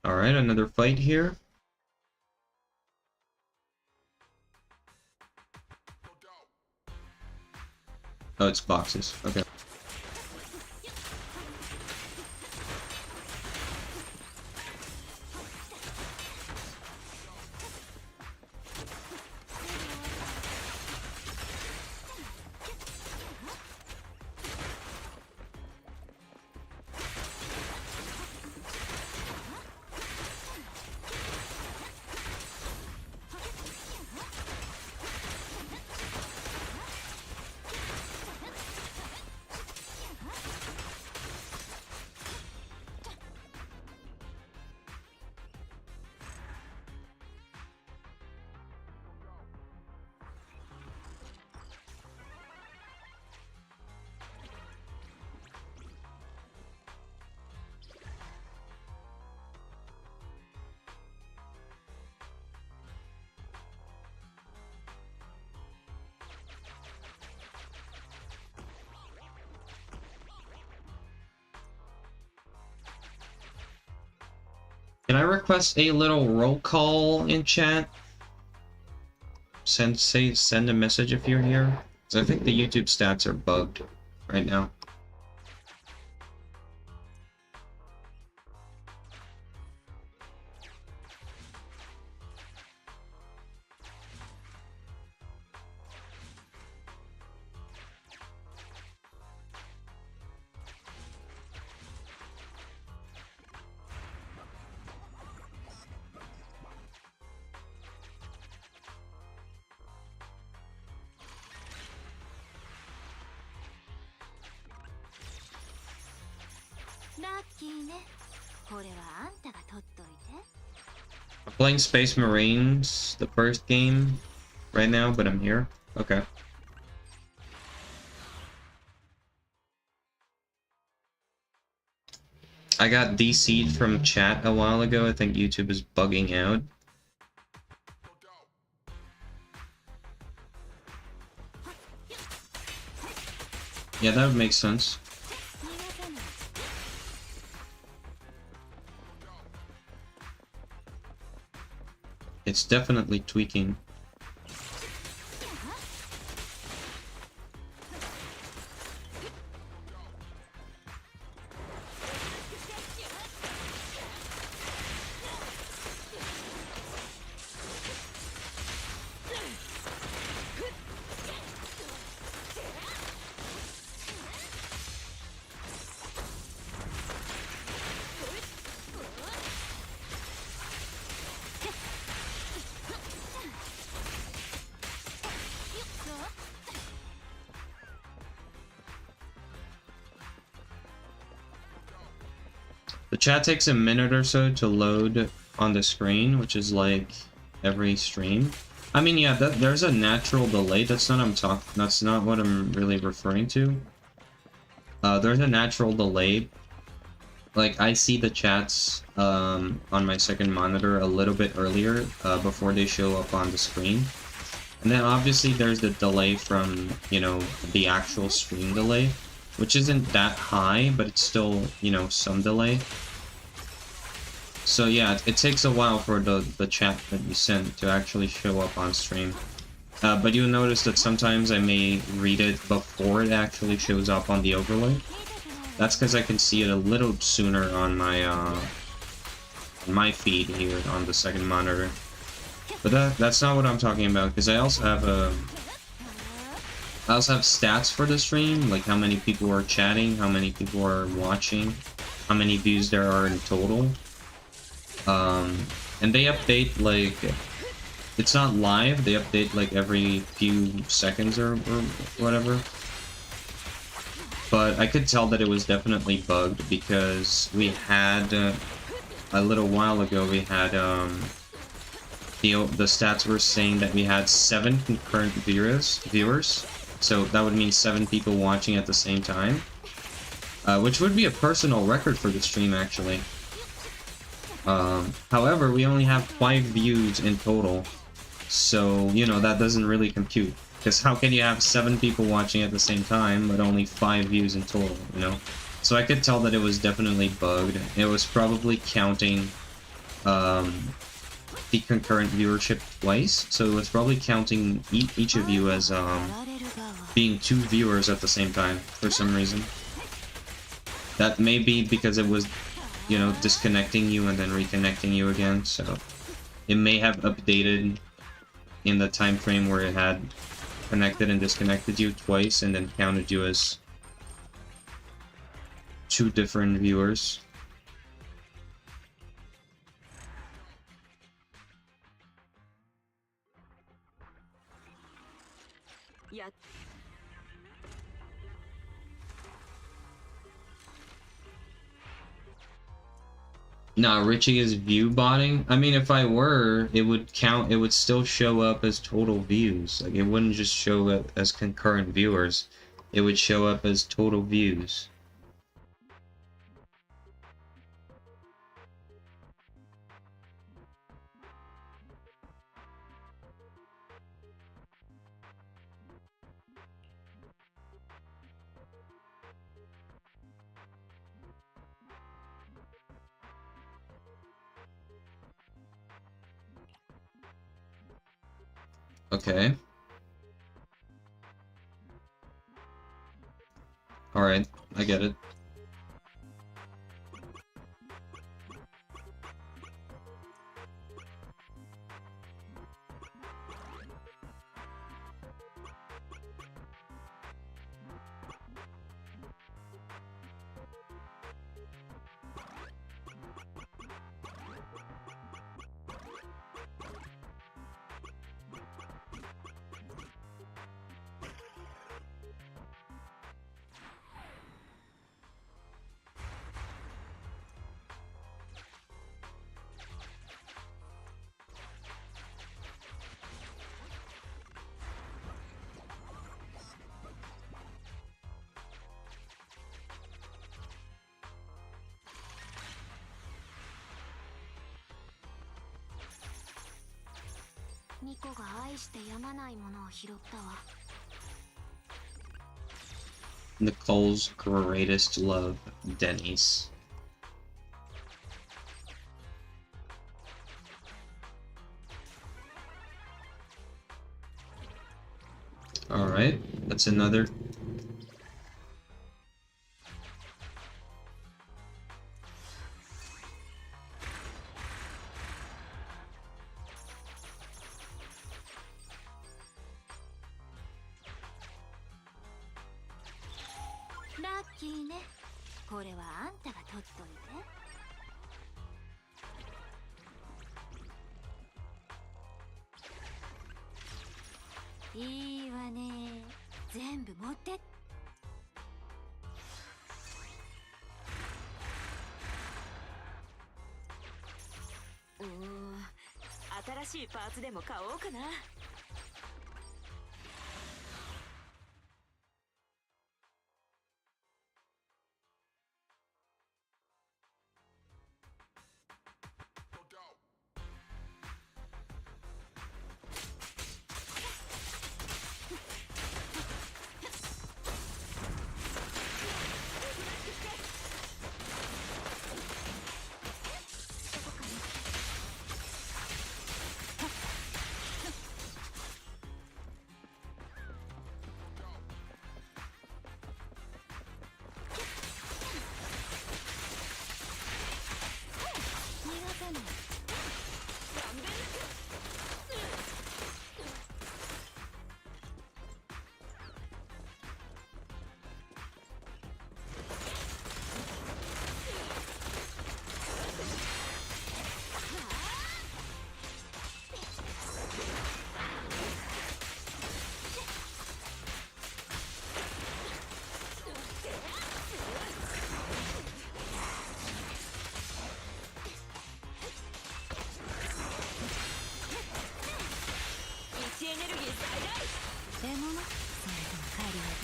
Alright, another fight here. Oh, it's boxes. Okay. Can I request a little roll call in chat? Send a message if you're here. Because I think the YouTube stats are bugged right now. I'm playing Space Marines, the first game, right now, but I'm here. Okay. I got DC'd from chat a while ago. I think YouTube is bugging out. Yeah, that would make sense. It's definitely tweaking. The chat takes a minute or so to load on the screen, which is like every stream. I mean, yeah, there's a natural delay. That's not what I'm really referring to. There's a natural delay. Like, I see the chats on my second monitor a little bit earlier before they show up on the screen. And then obviously there's the delay from, you know, the actual stream delay, which isn't that high, but it's still, you know, some delay. So yeah, it takes a while for the chat that you send to actually show up on stream. But you'll notice that sometimes I may read it before it actually shows up on the overlay. That's because I can see it a little sooner on my feed here on the second monitor. But that's not what I'm talking about, because I also have stats for the stream, like how many people are chatting, how many people are watching, how many views there are in total. And they update, like, it's not live, they update like every few seconds or whatever. But I could tell that it was definitely bugged because we had, a little while ago, we had, the stats were saying that we had 7 concurrent viewers. So that would mean 7 people watching at the same time. Which would be a personal record for the stream, actually. However, we only have 5 views in total. So, you know, that doesn't really compute. Because how can you have 7 people watching at the same time, but only 5 views in total, you know? So I could tell that it was definitely bugged. It was probably counting, the concurrent viewership twice. So it was probably counting each of you as, being 2 viewers at the same time, for some reason. That may be because it was, you know, disconnecting you and then reconnecting you again, so it may have updated in the time frame where it had connected and disconnected you twice and then counted you as 2 different viewers. Yeah. Nah, Richie is view botting. I mean, if I were, it would count, it would still show up as total views. Like, it wouldn't just show up as concurrent viewers. It would show up as total views. Okay. Alright, I get it. Nicole's greatest love, Denny's. Alright, that's another. しいパーツでも買おうかな。位置エネルギー最大。でもな、それでも帰るわよ。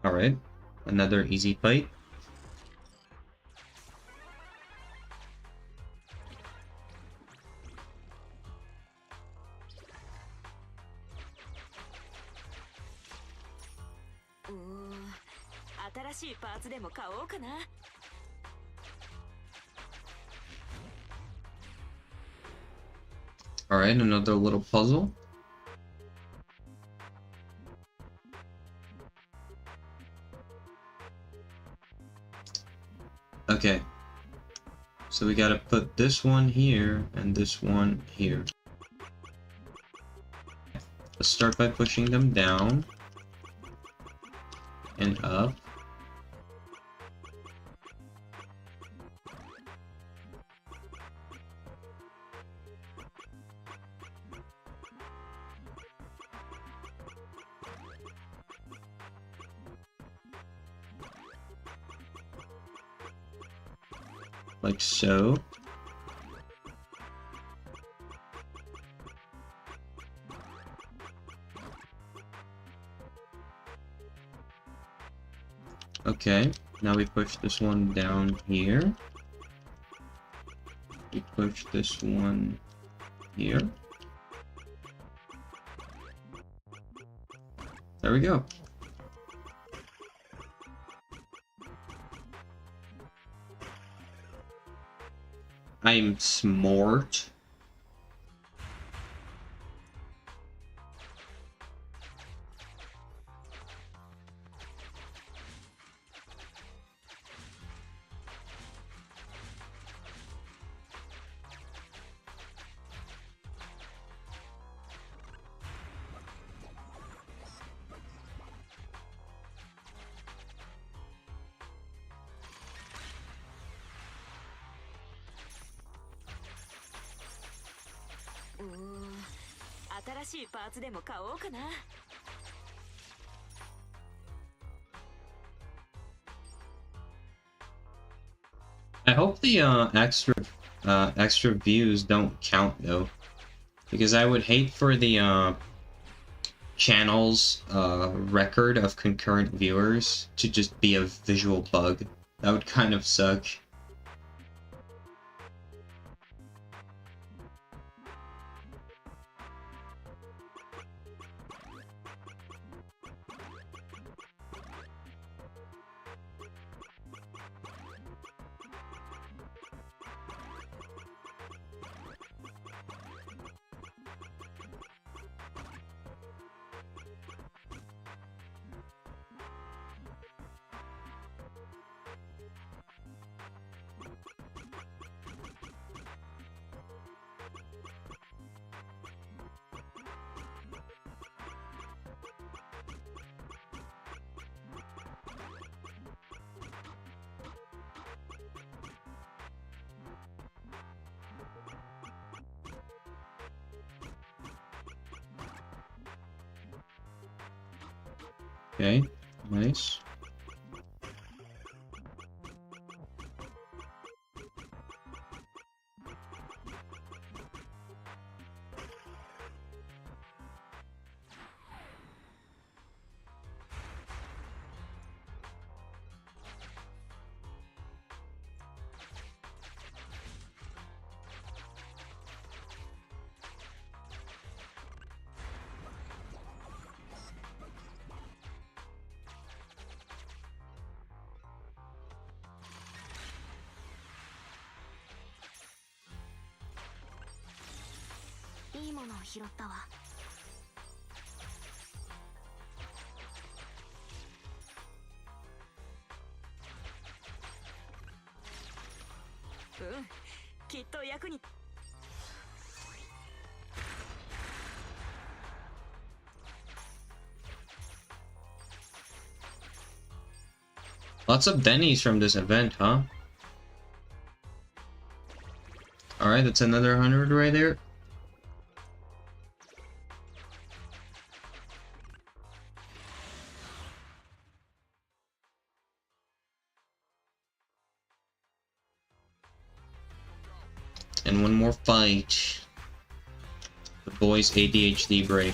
Alright, another easy fight. Oh, 新しいパーツでも買おうかな。Alright, another little puzzle. Okay, so we gotta put this one here and this one here. Let's start by pushing them down and up. Like so. Okay, now we push this one down here. We push this one here. There we go. I'm smart. Oh, 新しいパーツでも買おうかな。I hope the extra views don't count though, because I would hate for the channel's record of concurrent viewers to just be a visual bug. That would kind of suck. Okay, nice. いいものを拾ったわ。うん、きっと役に。Lots of bennies from this event, huh? Alright, that's another 100 right there. And one more fight. The boys ADHD break.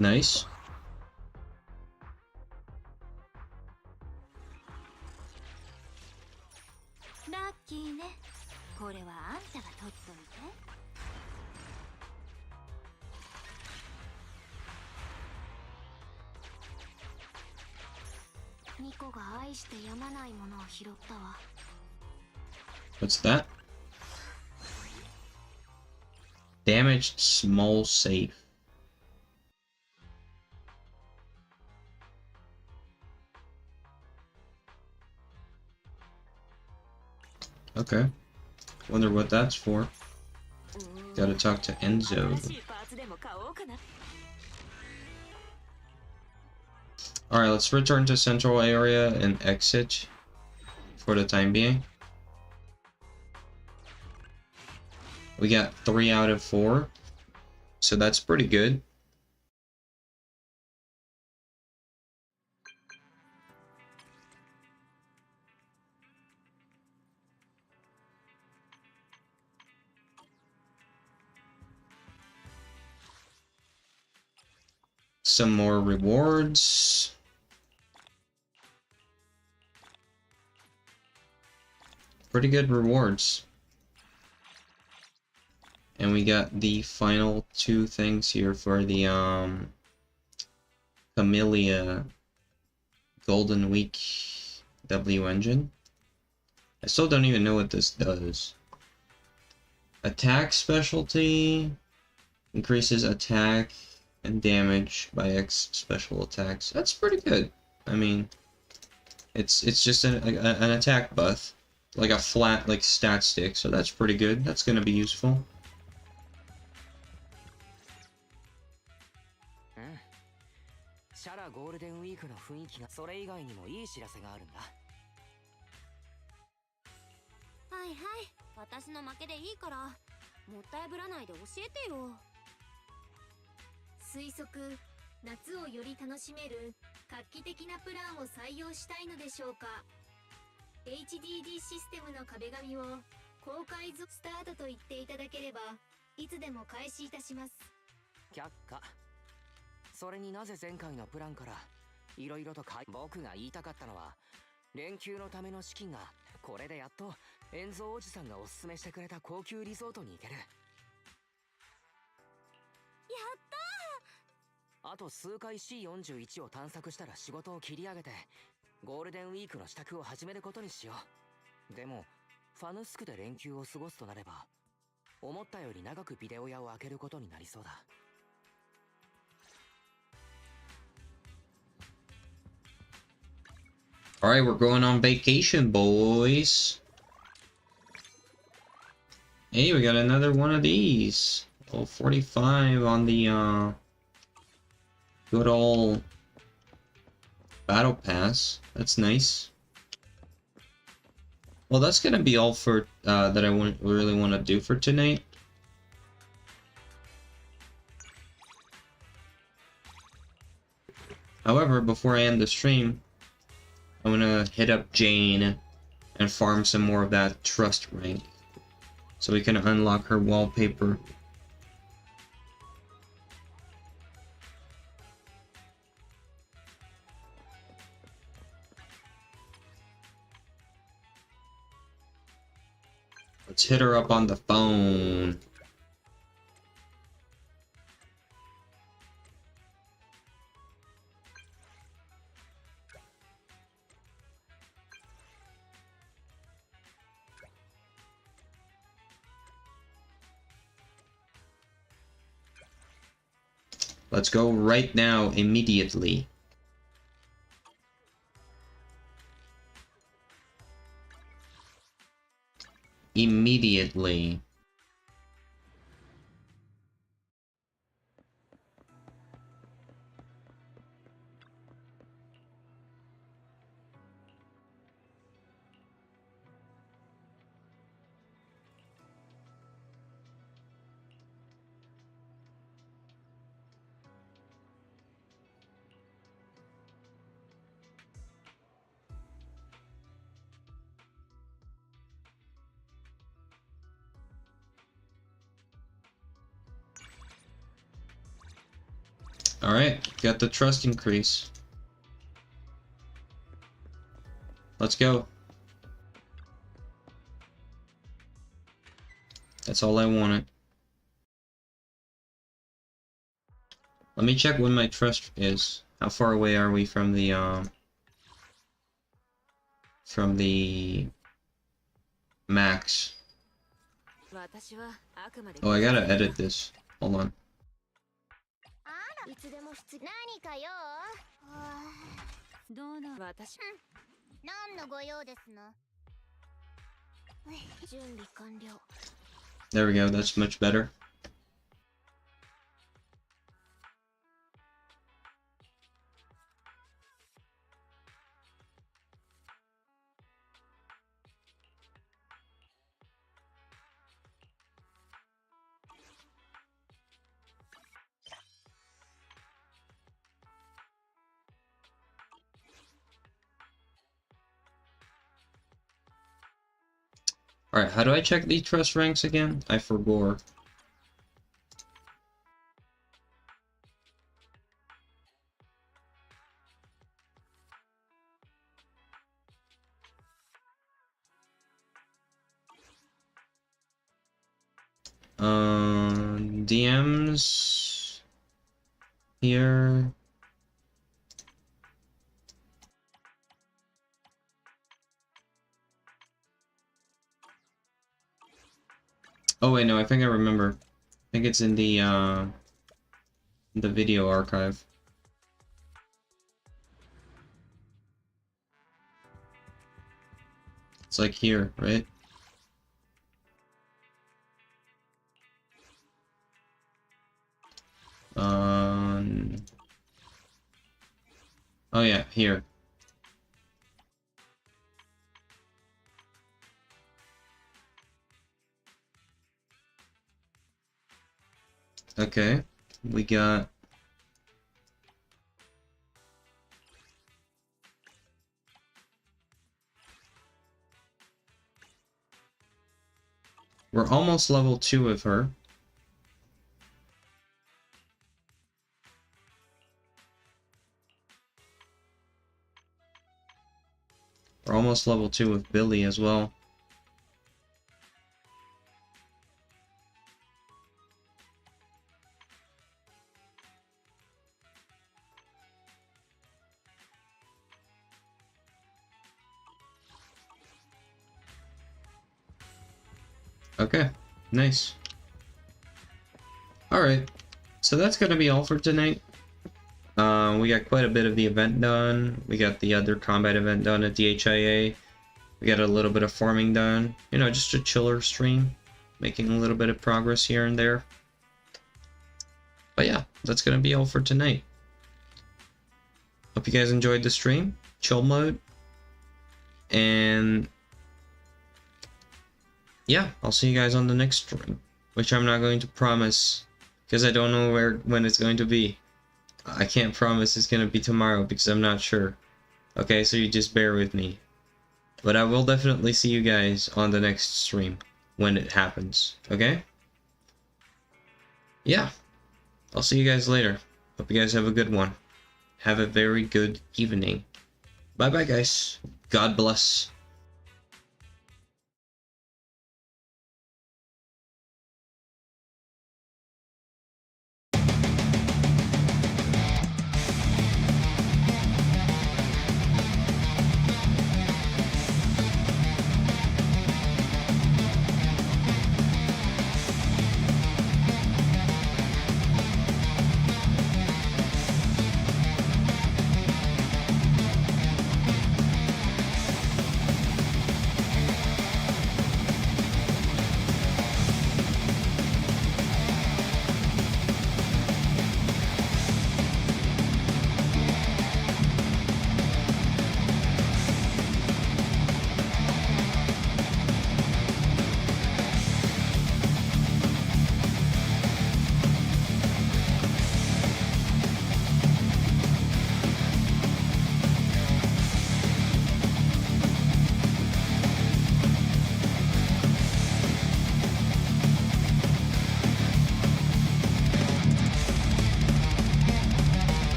Nice. Lucky ね。これはあんたが取っといて。ニコが愛してやまないものを拾ったわ。What's that? Damaged small safe. Okay. Wonder what that's for. Gotta talk to Enzo. Alright, let's return to central area and exit for the time being. We got 3 out of 4, so that's pretty good. Some more rewards. Pretty good rewards. And we got the final 2 things here for the Camellia Golden Week W engine. I still don't even know what this does. Attack specialty increases attack and damage by X special attacks. That's pretty good. I mean, it's just an attack buff, like a flat like stat stick. So that's pretty good. That's gonna be useful. シャラゴールデンウィークの雰囲気がそれ以外にもいい知らせがあるんだ。はいはい、私の負けでいいからもったいぶらないで教えてよ。推測、夏をより楽しめる画期的なプランを採用したいのでしょうか。 HDD システムの壁紙を公開スタートと言っていただければいつでも開始いたします。却下。それになぜ前回のプランからいろいろと僕が言いたかったのは、連休のための資金がこれでやっと円蔵おじさんがおすすめしてくれた高級リゾートに行ける。やったー。あと数回 C41 を探索したら仕事を切り上げてゴールデンウィークの支度を始めることにしよう。でもファヌスクで連休を過ごすとなれば、思ったより長くビデオ屋を開けることになりそうだ。Alright, we're going on vacation, boys. Hey, we got another one of these. Oh, 45 on the, good old battle pass. That's nice. Well, that's gonna be all for, that I really want to do for tonight. However, before I end the stream, I'm gonna hit up Jane and farm some more of that trust rank, so we can unlock her wallpaper. Let's hit her up on the phone. Let's go right now, immediately. Immediately. Alright, got the trust increase. Let's go. That's all I wanted. Let me check when my trust is. How far away are we from the max? 私はあくまで Oh, I gotta edit this. Hold on. いつでも何かよ。どうな私何のご用ですの。準備完了。 There we go, that's much better. Alright, how do I check the trust ranks again? I forgot. DMs here. Oh wait, no, I think I remember. I think it's in the video archive. It's like here, right? Oh yeah, here. Okay, we got... We're almost level 2 with her. We're almost level 2 with Billy as well. Okay, nice. Alright, so that's gonna be all for tonight. We got quite a bit of the event done. We got the other combat event done at the HIA. We got a little bit of farming done. You know, just a chiller stream. Making a little bit of progress here and there. But yeah, that's gonna be all for tonight. Hope you guys enjoyed the stream. Chill mode. And yeah, I'll see you guys on the next stream. Which I'm not going to promise, because I don't know when it's going to be. I can't promise it's going to be tomorrow because I'm not sure. Okay, so you just bear with me. But I will definitely see you guys on the next stream when it happens. Okay? Yeah. I'll see you guys later. Hope you guys have a good one. Have a very good evening. Bye bye, guys. God bless.